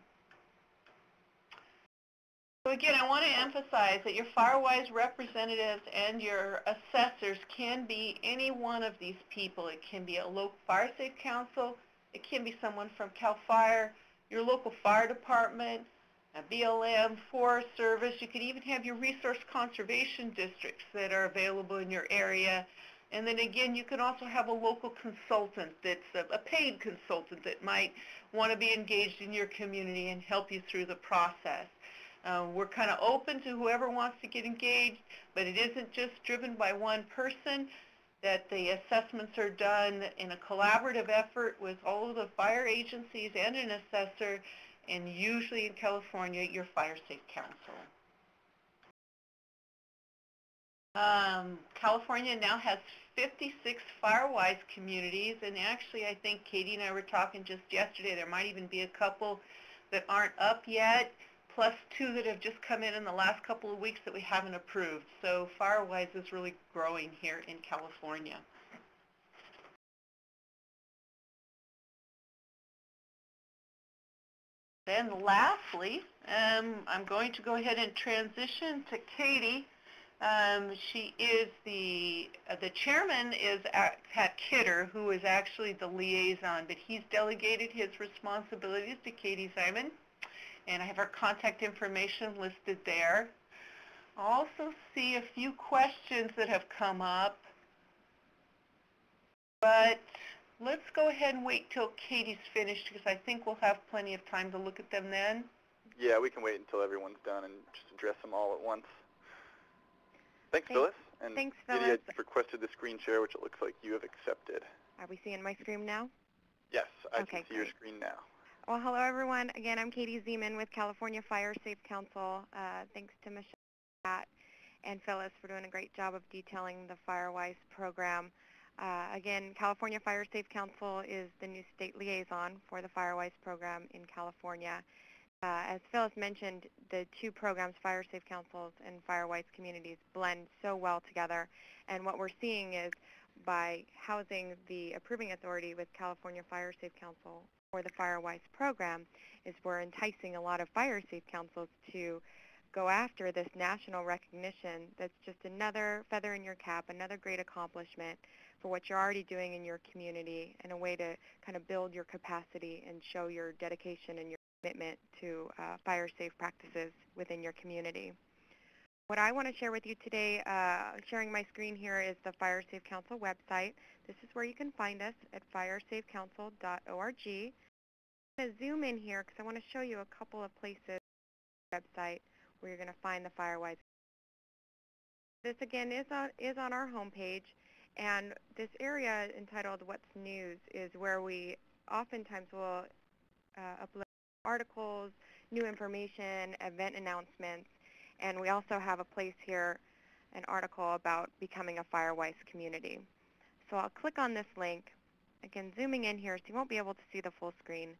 Speaker 4: So again, I want to emphasize that your Firewise representatives and your assessors can be any one of these people. It can be a local fire safe council. It can be someone from CAL FIRE, your local fire department, a BLM, Forest Service. You could even have your resource conservation districts that are available in your area. And then again, you can also have a local consultant that's a paid consultant that might want to be engaged in your community and help you through the process. We're kind of open to whoever wants to get engaged, but it isn't just driven by one person. that the assessments are done in a collaborative effort with all of the fire agencies and an assessor, and usually in California, your Fire Safe Council. California now has 56 Firewise communities, and actually I think Katie and I were talking just yesterday, there might even be a couple that aren't up yet, plus 2 that have just come in the last couple of weeks that we haven't approved. So Firewise is really growing here in California. Then lastly, I'm going to go ahead and transition to Katie. She is the chairman is Pat Kidder, who is actually the liaison, but he's delegated his responsibilities to Katie Ziemann, and I have her contact information listed there. I also see a few questions that have come up, but let's go ahead and wait till Katie's finished, because I think we'll have plenty of time to look at them then.
Speaker 2: Yeah, we can wait until everyone's done and just address them all at once. Thanks, Phyllis. And
Speaker 5: thanks, Phyllis.
Speaker 2: Katie had requested the screen share, which it looks like you have accepted.
Speaker 5: Are we seeing my screen now?
Speaker 2: Yes, I
Speaker 5: Okay,
Speaker 2: can see your screen now.
Speaker 5: Well, hello, everyone. Again, I'm Katie Ziemann with California Fire Safe Council. Thanks to Michele, Pat, and Phyllis for doing a great job of detailing the Firewise program. Again, California Fire Safe Council is the new state liaison for the Firewise program in California. As Phyllis mentioned, the 2 programs, Fire Safe Councils and Firewise Communities, blend so well together. And what we're seeing is by housing the approving authority with California Fire Safe Council for the Firewise program is we're enticing a lot of Fire Safe Councils to go after this national recognition that's just another feather in your cap, another great accomplishment for what you're already doing in your community, and a way to kind of build your capacity and show your dedication and your commitment to fire safe practices within your community. What I want to share with you today, sharing my screen here, is the Fire Safe Council website. This is where you can find us at firesafecouncil.org. I'm going to zoom in here because I want to show you a couple of places on the website where you're going to find the Firewise. This again is on our homepage, and this area entitled What's News is where we oftentimes will upload articles, new information, event announcements, and we also have a place here, an article about becoming a Firewise community. So I'll click on this link. Again, zooming in here, so you won't be able to see the full screen,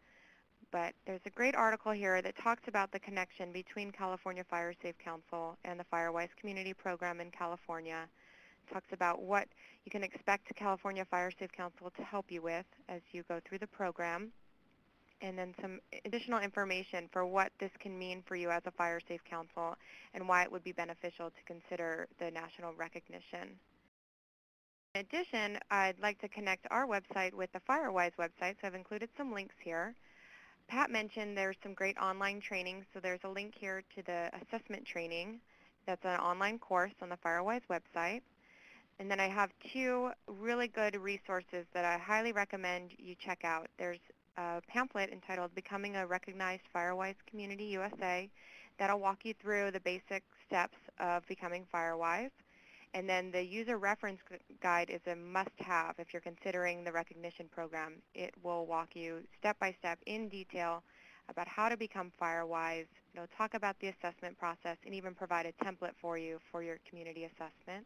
Speaker 5: but there's a great article here that talks about the connection between California Fire Safe Council and the Firewise Community Program in California. It talks about what you can expect California Fire Safe Council to help you with as you go through the program, and then some additional information for what this can mean for you as a Fire Safe Council and why it would be beneficial to consider the national recognition. In addition, I'd like to connect our website with the Firewise website, so I've included some links here. Pat mentioned there's some great online training, so there's a link here to the assessment training. That's an online course on the Firewise website. And then I have 2 really good resources that I highly recommend you check out. There's a pamphlet entitled Becoming a Recognized Firewise Community USA that'll walk you through the basic steps of becoming Firewise. And then the user reference guide is a must-have if you're considering the recognition program. It will walk you step by step in detail about how to become Firewise. It'll talk about the assessment process and even provide a template for you for your community assessment.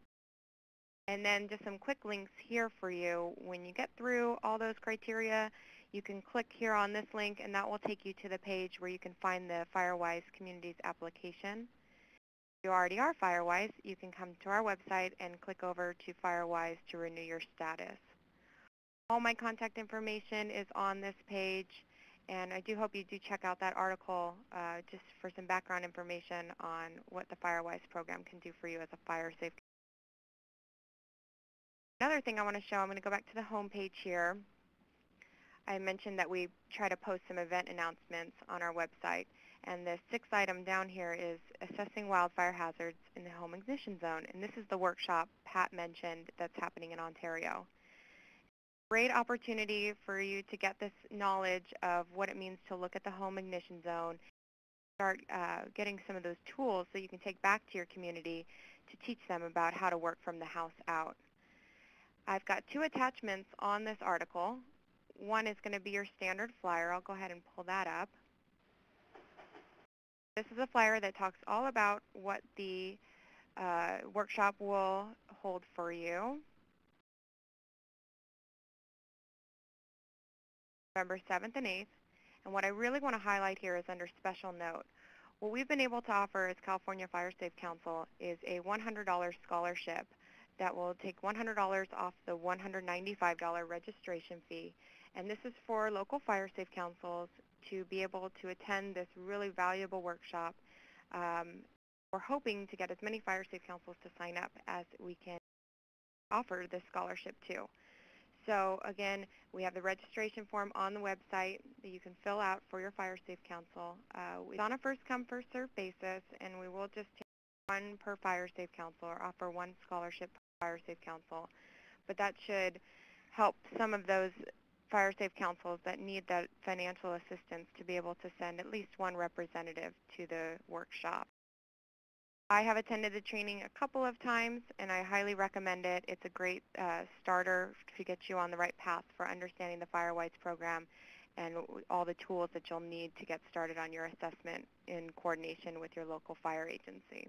Speaker 5: And then just some quick links here for you. When you get through all those criteria, you can click here on this link, and that will take you to the page where you can find the Firewise Communities application. If you already are Firewise, you can come to our website and click over to Firewise to renew your status. All my contact information is on this page, and I do hope you do check out that article just for some background information on what the Firewise program can do for you as a fire safe. Another thing I want to show, I'm going to go back to the home page here. I mentioned that we try to post some event announcements on our website, and the 6th item down here is assessing wildfire hazards in the home ignition zone, and this is the workshop Pat mentioned that's happening in Ontario. Great opportunity for you to get this knowledge of what it means to look at the home ignition zone, start getting some of those tools so you can take back to your community to teach them about how to work from the house out. I've got 2 attachments on this article. One is going to be your standard flyer. I'll go ahead and pull that up. This is a flyer that talks all about what the workshop will hold for you. November 7th and 8th. And what I really want to highlight here is under special note. What we've been able to offer as California Fire Safe Council is a $100 scholarship that will take $100 off the $195 registration fee. And this is for local fire safe councils to be able to attend this really valuable workshop. We're hoping to get as many fire safe councils to sign up as we can offer this scholarship to. So again, we have the registration form on the website that you can fill out for your fire safe council. It's on a first come, first served basis, and we will just take 1 per fire safe council or offer 1 scholarship per fire safe council. But that should help some of those fire safe councils that need that financial assistance to be able to send at least 1 representative to the workshop. I have attended the training a couple of times, and I highly recommend it. It's a great starter to get you on the right path for understanding the Firewise program and all the tools that you'll need to get started on your assessment in coordination with your local fire agency.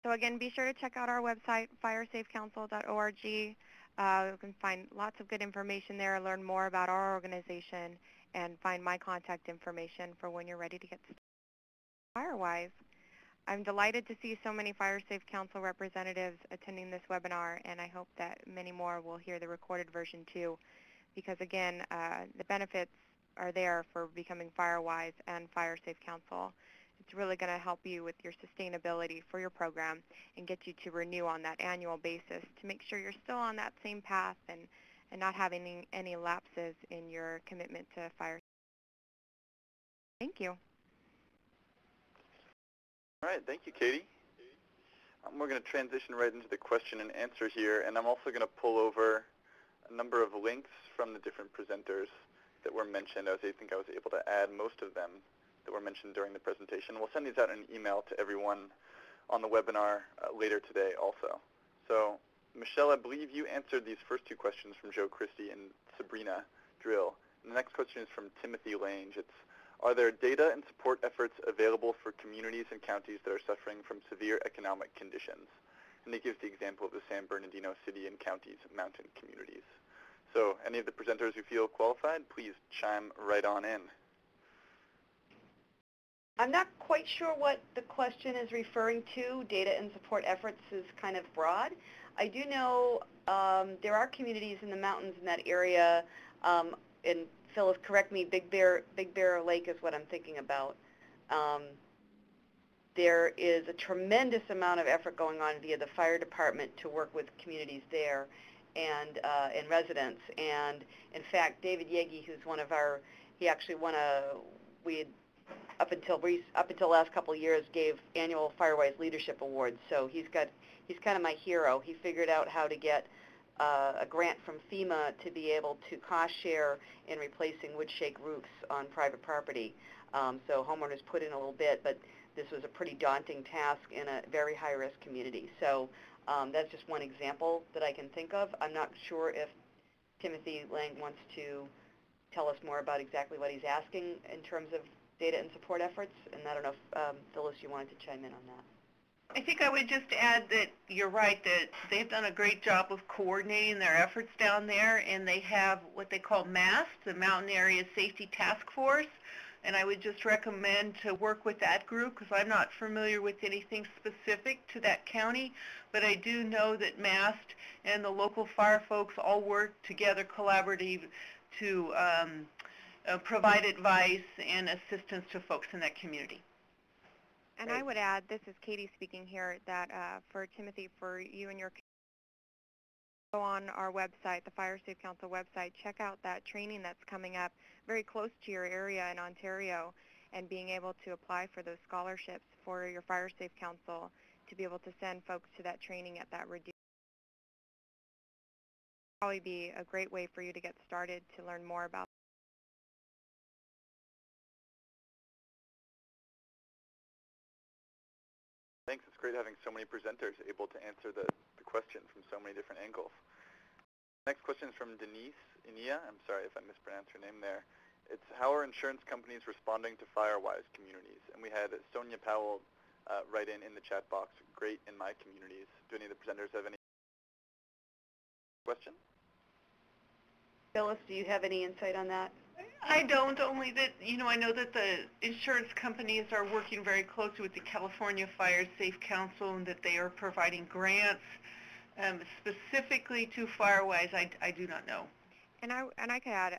Speaker 5: So again, be sure to check out our website, firesafecouncil.org. You can find lots of good information there, learn more about our organization, and find my contact information for when you're ready to get started. Firewise. I'm delighted to see so many Fire Safe Council representatives attending this webinar, and I hope that many more will hear the recorded version too, because again, the benefits are there for becoming Firewise and Fire Safe Council. It's really going to help you with your sustainability for your program and get you to renew on that annual basis to make sure you're still on that same path and not having any lapses in your commitment to fire. Thank you.
Speaker 2: All right, thank you, Katie. We're going to transition right into the question and answer here, and I'm also going to pull over a number of links from the different presenters that were mentioned. I think I was able to add most of them that were mentioned during the presentation. We'll send these out in an email to everyone on the webinar later today also. So, Michele, I believe you answered these first 2 questions from Joe Christie and Sabrina Drill. And the next question is from Timothy Lange. It's, are there data and support efforts available for communities and counties that are suffering from severe economic conditions? And he gives the example of the San Bernardino City and County's mountain communities. So any of the presenters who feel qualified, please chime right on in.
Speaker 1: I'm not quite sure what the question is referring to. Data and support efforts is kind of broad. I do know there are communities in the mountains in that area, and Phyllis, correct me, Big Bear Lake is what I'm thinking about. There is a tremendous amount of effort going on via the fire department to work with communities there and residents. And in fact, David Yegi, who's one of our, he actually won up until last couple of years, gave annual Firewise Leadership Awards. So he's kind of my hero. He figured out how to get a grant from FEMA to be able to cost share in replacing wood shake roofs on private property. So homeowners put in a little bit, but this was a pretty daunting task in a very high-risk community. So that's just one example that I can think of. I'm not sure if Timothy Lang wants to tell us more about exactly what he's asking in terms of data and support efforts, and I don't know if, Phyllis, you wanted to chime in on that.
Speaker 4: I think I would just add that you're right, that they've done a great job of coordinating their efforts down there, and they have what they call MAST, the Mountain Area Safety Task Force, and I would just recommend to work with that group because I'm not familiar with anything specific to that county, but I do know that MAST and the local fire folks all work together collaboratively to provide advice and assistance to folks in that community.
Speaker 5: And I would add, this is Katie speaking here, that for Timothy, for you and your go on our website, the Fire Safe Council website, check out that training that's coming up very close to your area in Ontario, and being able to apply for those scholarships for your Fire Safe Council to be able to send folks to that training at that reduced. Probably be a great way for you to get started to learn more about.
Speaker 2: Thanks. It's great having so many presenters able to answer the question from so many different angles. Next question is from Denise Inia. I'm sorry if I mispronounced her name there. It's how are insurance companies responding to Firewise communities? And we had Sonia Powell write in the chat box, great in my communities. Do any of the presenters have any question?
Speaker 1: Phyllis, do you have any insight on that?
Speaker 4: I don't, only that, I know that the insurance companies are working very closely with the California Fire Safe Council and that they are providing grants specifically to Firewise. I do not know.
Speaker 5: And I could add,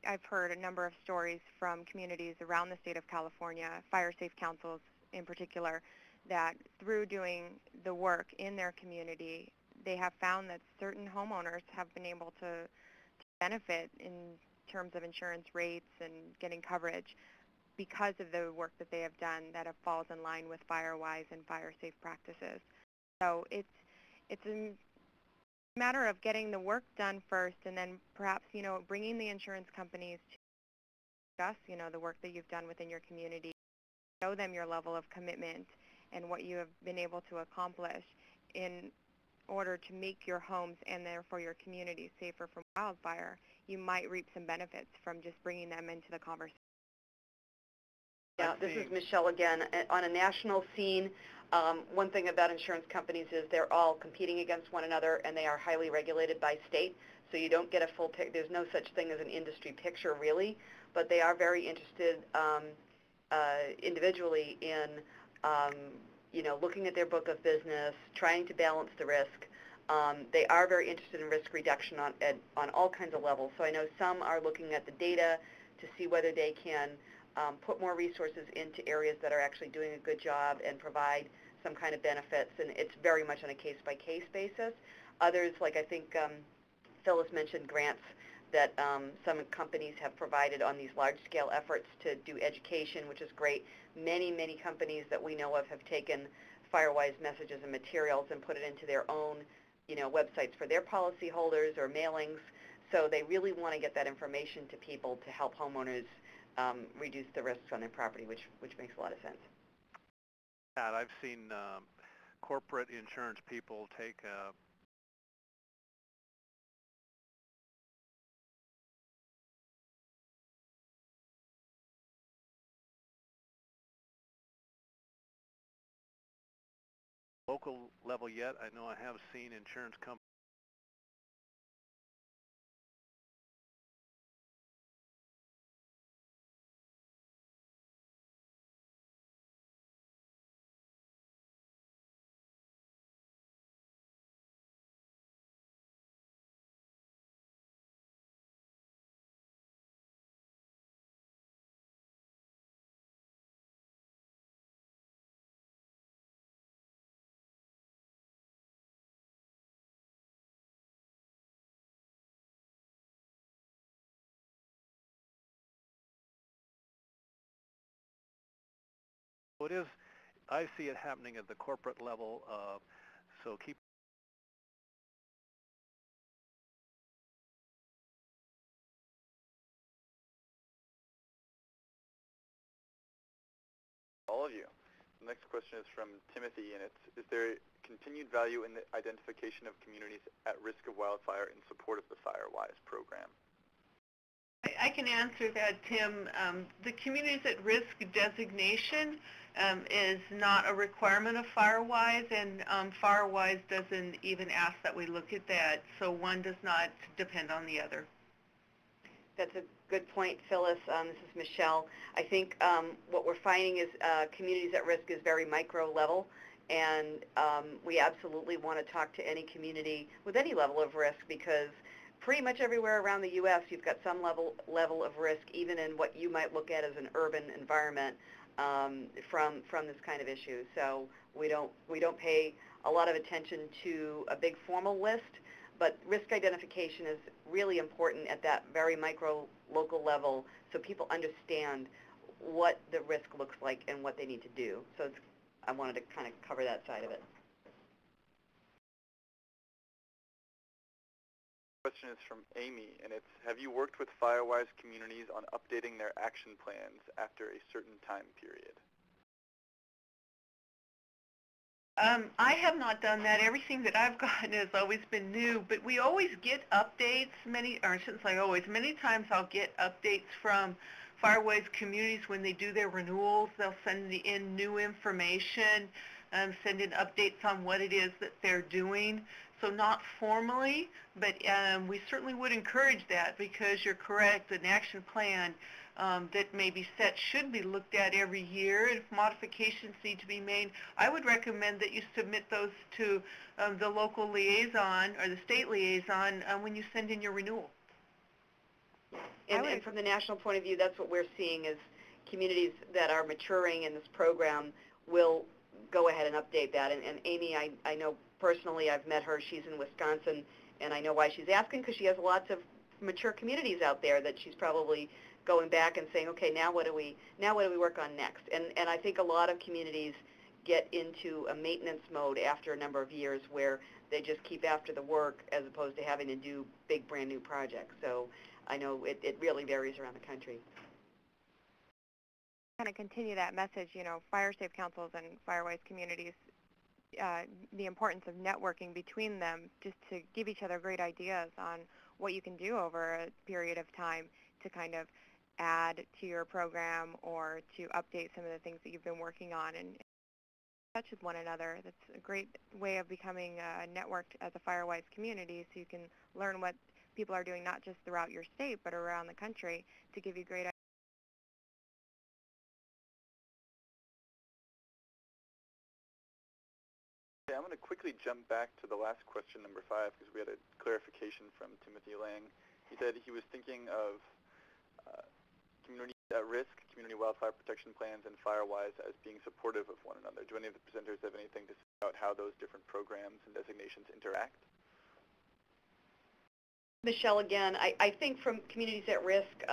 Speaker 5: I've heard a number of stories from communities around the state of California, fire safe councils in particular, that through doing the work in their community, they have found that certain homeowners have been able to benefit in terms of insurance rates and getting coverage because of the work that they have done that falls in line with Firewise and fire safe practices. So it's a matter of getting the work done first, and then perhaps, bringing the insurance companies to discuss, the work that you've done within your community, show them your level of commitment and what you have been able to accomplish in order to make your homes and therefore your community safer from wildfire. You might reap some benefits from just bringing them into the conversation.
Speaker 1: Yeah, this is Michele again. On a national scene, one thing about insurance companies is they're all competing against one another, and they are highly regulated by state, so you don't get a full picture. There's no such thing as an industry picture, really, but they are very interested individually in, looking at their book of business, trying to balance the risk. They are very interested in risk reduction on all kinds of levels. So I know some are looking at the data to see whether they can put more resources into areas that are actually doing a good job and provide some kind of benefits, and it's very much on a case-by-case basis. Others, like I think Phyllis mentioned, grants that some companies have provided on these large-scale efforts to do education, which is great. Many, many companies that we know of have taken Firewise messages and materials and put it into their own websites for their policyholders or mailings. So they really want to get that information to people to help homeowners reduce the risks on their property, which makes a lot of sense.
Speaker 3: Pat, I've seen corporate insurance people take local level yet. I know I have seen insurance companies it is, I see it happening at the corporate level, so keep
Speaker 2: All of you. The next question is from Timothy, and it's, is there continued value in the identification of communities at risk of wildfire in support of the Firewise program?
Speaker 4: I can answer that, Tim. The communities at risk designation is not a requirement of Firewise, and Firewise doesn't even ask that we look at that, so one does not depend on the other.
Speaker 1: That's a good point, Phyllis. This is Michele. I think what we're finding is communities at risk is very micro level, and we absolutely want to talk to any community with any level of risk, because pretty much everywhere around the U.S. you've got some level of risk, even in what you might look at as an urban environment from this kind of issue. So we don't pay a lot of attention to a big formal list, but risk identification is really important at that very micro local level, so people understand what the risk looks like and what they need to do. So I wanted to kind of cover that side of it.
Speaker 2: Question is from Amy, and it's, have you worked with Firewise communities on updating their action plans after a certain time period?
Speaker 4: I have not done that. Everything that I've gotten has always been new, but we always get updates. Many times I'll get updates from Firewise Communities when they do their renewals. They'll send in new information, send in updates on what it is that they're doing. So not formally, but we certainly would encourage that, because you're correct, an action plan that may be set should be looked at every year. If modifications need to be made, I would recommend that you submit those to the local liaison or the state liaison when you send in your renewal.
Speaker 1: And from the national point of view, that's what we're seeing is communities that are maturing in this program will go ahead and update that. And Amy, I know personally, I've met her. She's in Wisconsin, and I know why she's asking, because she has lots of mature communities out there that she's probably going back and saying, okay, now what do we work on next? And I think a lot of communities get into a maintenance mode after a number of years where they just keep after the work as opposed to having to do big brand new projects. So I know it really varies around the country.
Speaker 5: Kind of continue that message, you know, fire safe councils and Firewise Communities, the importance of networking between them, just to give each other great ideas on what you can do over a period of time to kind of add to your program or to update some of the things that you've been working on and touch with one another. That's a great way of becoming networked as a Firewise community, so you can learn what people are doing not just throughout your state but around the country to give you great ideas.
Speaker 2: I'm going to quickly jump back to the last question, number 5, because we had a clarification from Timothy Lang. He said he was thinking of community at risk, community wildfire protection plans, and Firewise as being supportive of one another. Do any of the presenters have anything to say about how those different programs and designations interact?
Speaker 1: Michele, again, I think from communities at risk,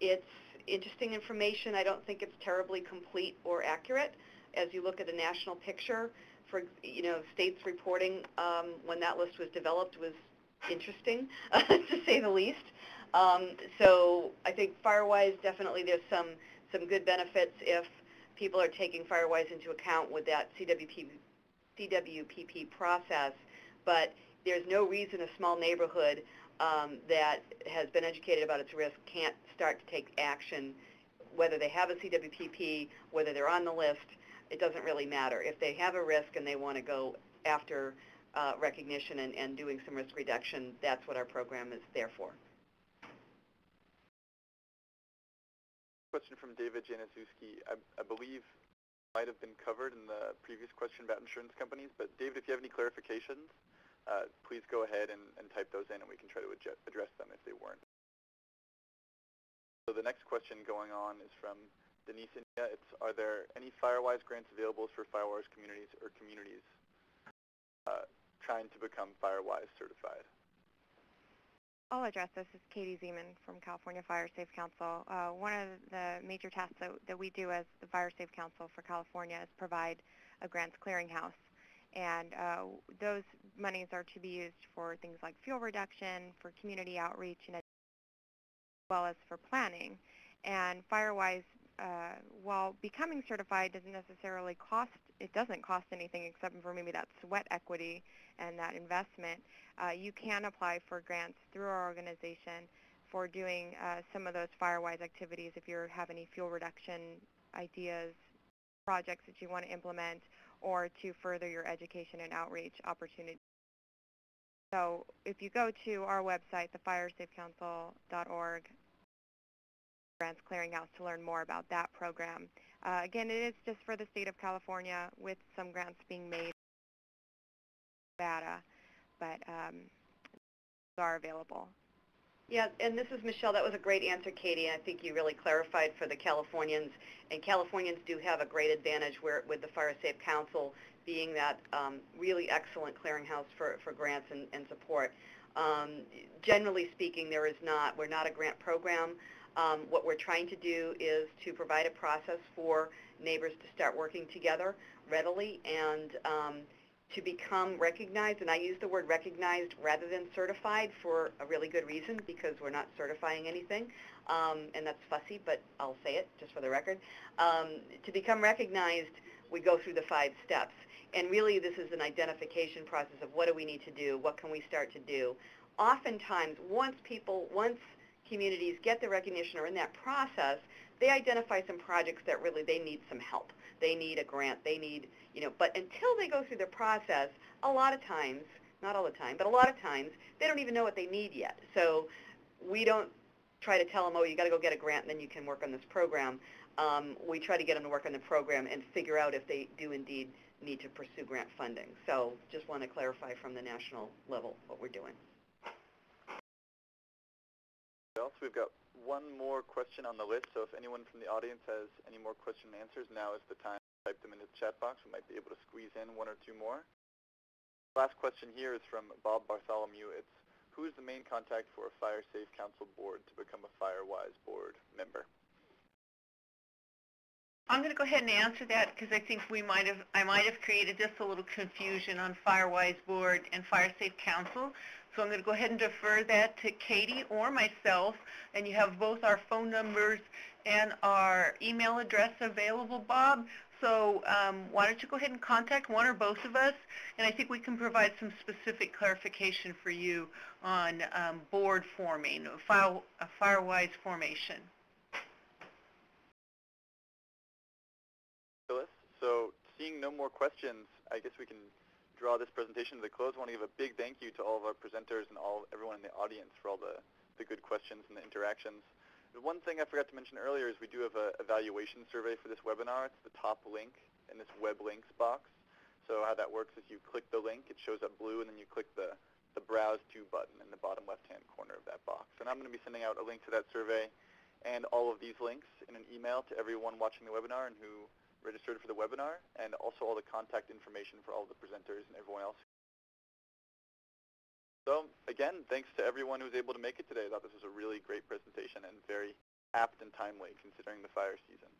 Speaker 1: it's interesting information. I don't think it's terribly complete or accurate. As you look at the national picture, for states reporting when that list was developed was interesting, to say the least. So I think Firewise, definitely there's some good benefits if people are taking Firewise into account with that CWPP process, but there's no reason a small neighborhood that has been educated about its risk can't start to take action, whether they have a CWPP, whether they're on the list. It doesn't really matter. If they have a risk and they want to go after recognition and doing some risk reduction, that's what our program is there for.
Speaker 2: Question from David Januszewski. I believe might have been covered in the previous question about insurance companies, but David, if you have any clarifications, please go ahead and type those in and we can try to address them if they weren't. So the next question going on is from Denise India. Are there any Firewise grants available for Firewise communities or communities trying to become Firewise certified?
Speaker 5: I'll address this. This is Katie Ziemann from California Fire Safe Council. One of the major tasks that we do as the Fire Safe Council for California is provide a grants clearinghouse. And those monies are to be used for things like fuel reduction, for community outreach, and as well as for planning. And Firewise, while becoming certified doesn't necessarily doesn't cost anything except for maybe that sweat equity and that investment. You can apply for grants through our organization for doing some of those Firewise activities if you have any fuel reduction ideas, projects that you want to implement, or to further your education and outreach opportunities. So if you go to our website, thefiresafecouncil.org, Grants Clearinghouse, to learn more about that program. Again, it is just for the state of California with some grants being made in Nevada, but are available.
Speaker 1: Yeah, and this is Michele. That was a great answer, Katie. I think you really clarified for the Californians, and Californians do have a great advantage with the Fire Safe Council being that really excellent clearinghouse for grants and support. Generally speaking, we're not a grant program. What we're trying to do is to provide a process for neighbors to start working together readily and to become recognized, and I use the word recognized rather than certified for a really good reason, because we're not certifying anything, and that's fussy, but I'll say it just for the record. To become recognized, we go through the 5 steps, And really this is an identification process of what do we need to do, what can we start to do. Oftentimes, once communities get the recognition or in that process, they identify some projects that really they need some help. They need a grant, they need, but until they go through the process, a lot of times, not all the time, but a lot of times, they don't even know what they need yet. So we don't try to tell them, oh, you got to go get a grant and then you can work on this program. We try to get them to work on the program and figure out if they do indeed need to pursue grant funding. So just want to clarify from the national level what we're doing.
Speaker 2: We've got one more question on the list, so if anyone from the audience has any more question and answers, now is the time to type them into the chat box. We might be able to squeeze in one or two more. Last question here is from Bob Bartholomew. It's, who is the main contact for a Fire Safe Council board to become a Firewise board member?
Speaker 4: I'm going to go ahead and answer that because I think I might have created just a little confusion on Firewise board and Fire Safe Council. So I'm going to go ahead and defer that to Katie or myself, and you have both our phone numbers and our email address available, Bob. So why don't you go ahead and contact one or both of us, and I think we can provide some specific clarification for you on board forming, a Firewise formation.
Speaker 2: Phyllis, so seeing no more questions, I guess we can draw this presentation to the close. I want to give a big thank you to all of our presenters and everyone in the audience for all the good questions and the interactions. The one thing I forgot to mention earlier is we do have an evaluation survey for this webinar. It's the top link in this web links box. So how that works is you click the link, it shows up blue, and then you click the Browse To button in the bottom left-hand corner of that box. And I'm going to be sending out a link to that survey and all of these links in an email to everyone watching the webinar and who registered for the webinar, and also all the contact information for all the presenters and everyone else. So again, thanks to everyone who was able to make it today. I thought this was a really great presentation and very apt and timely considering the fire season.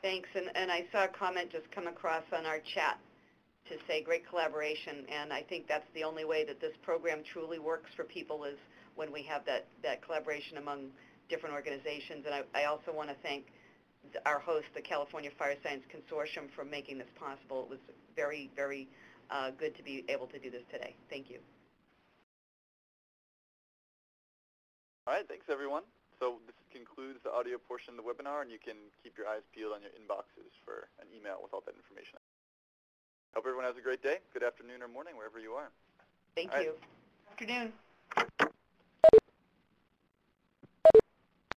Speaker 1: Thanks, and I saw a comment just come across on our chat to say great collaboration, and I think that's the only way that this program truly works for people is when we have that collaboration among different organizations. And I also want to thank our host, the California Fire Science Consortium, for making this possible. It was very, very good to be able to do this today. Thank you.
Speaker 2: All right, thanks everyone. So this concludes the audio portion of the webinar, and you can keep your eyes peeled on your inboxes for an email with all that information. Hope everyone has a great day. Good afternoon or morning, wherever you are.
Speaker 1: Thank you.
Speaker 4: Afternoon.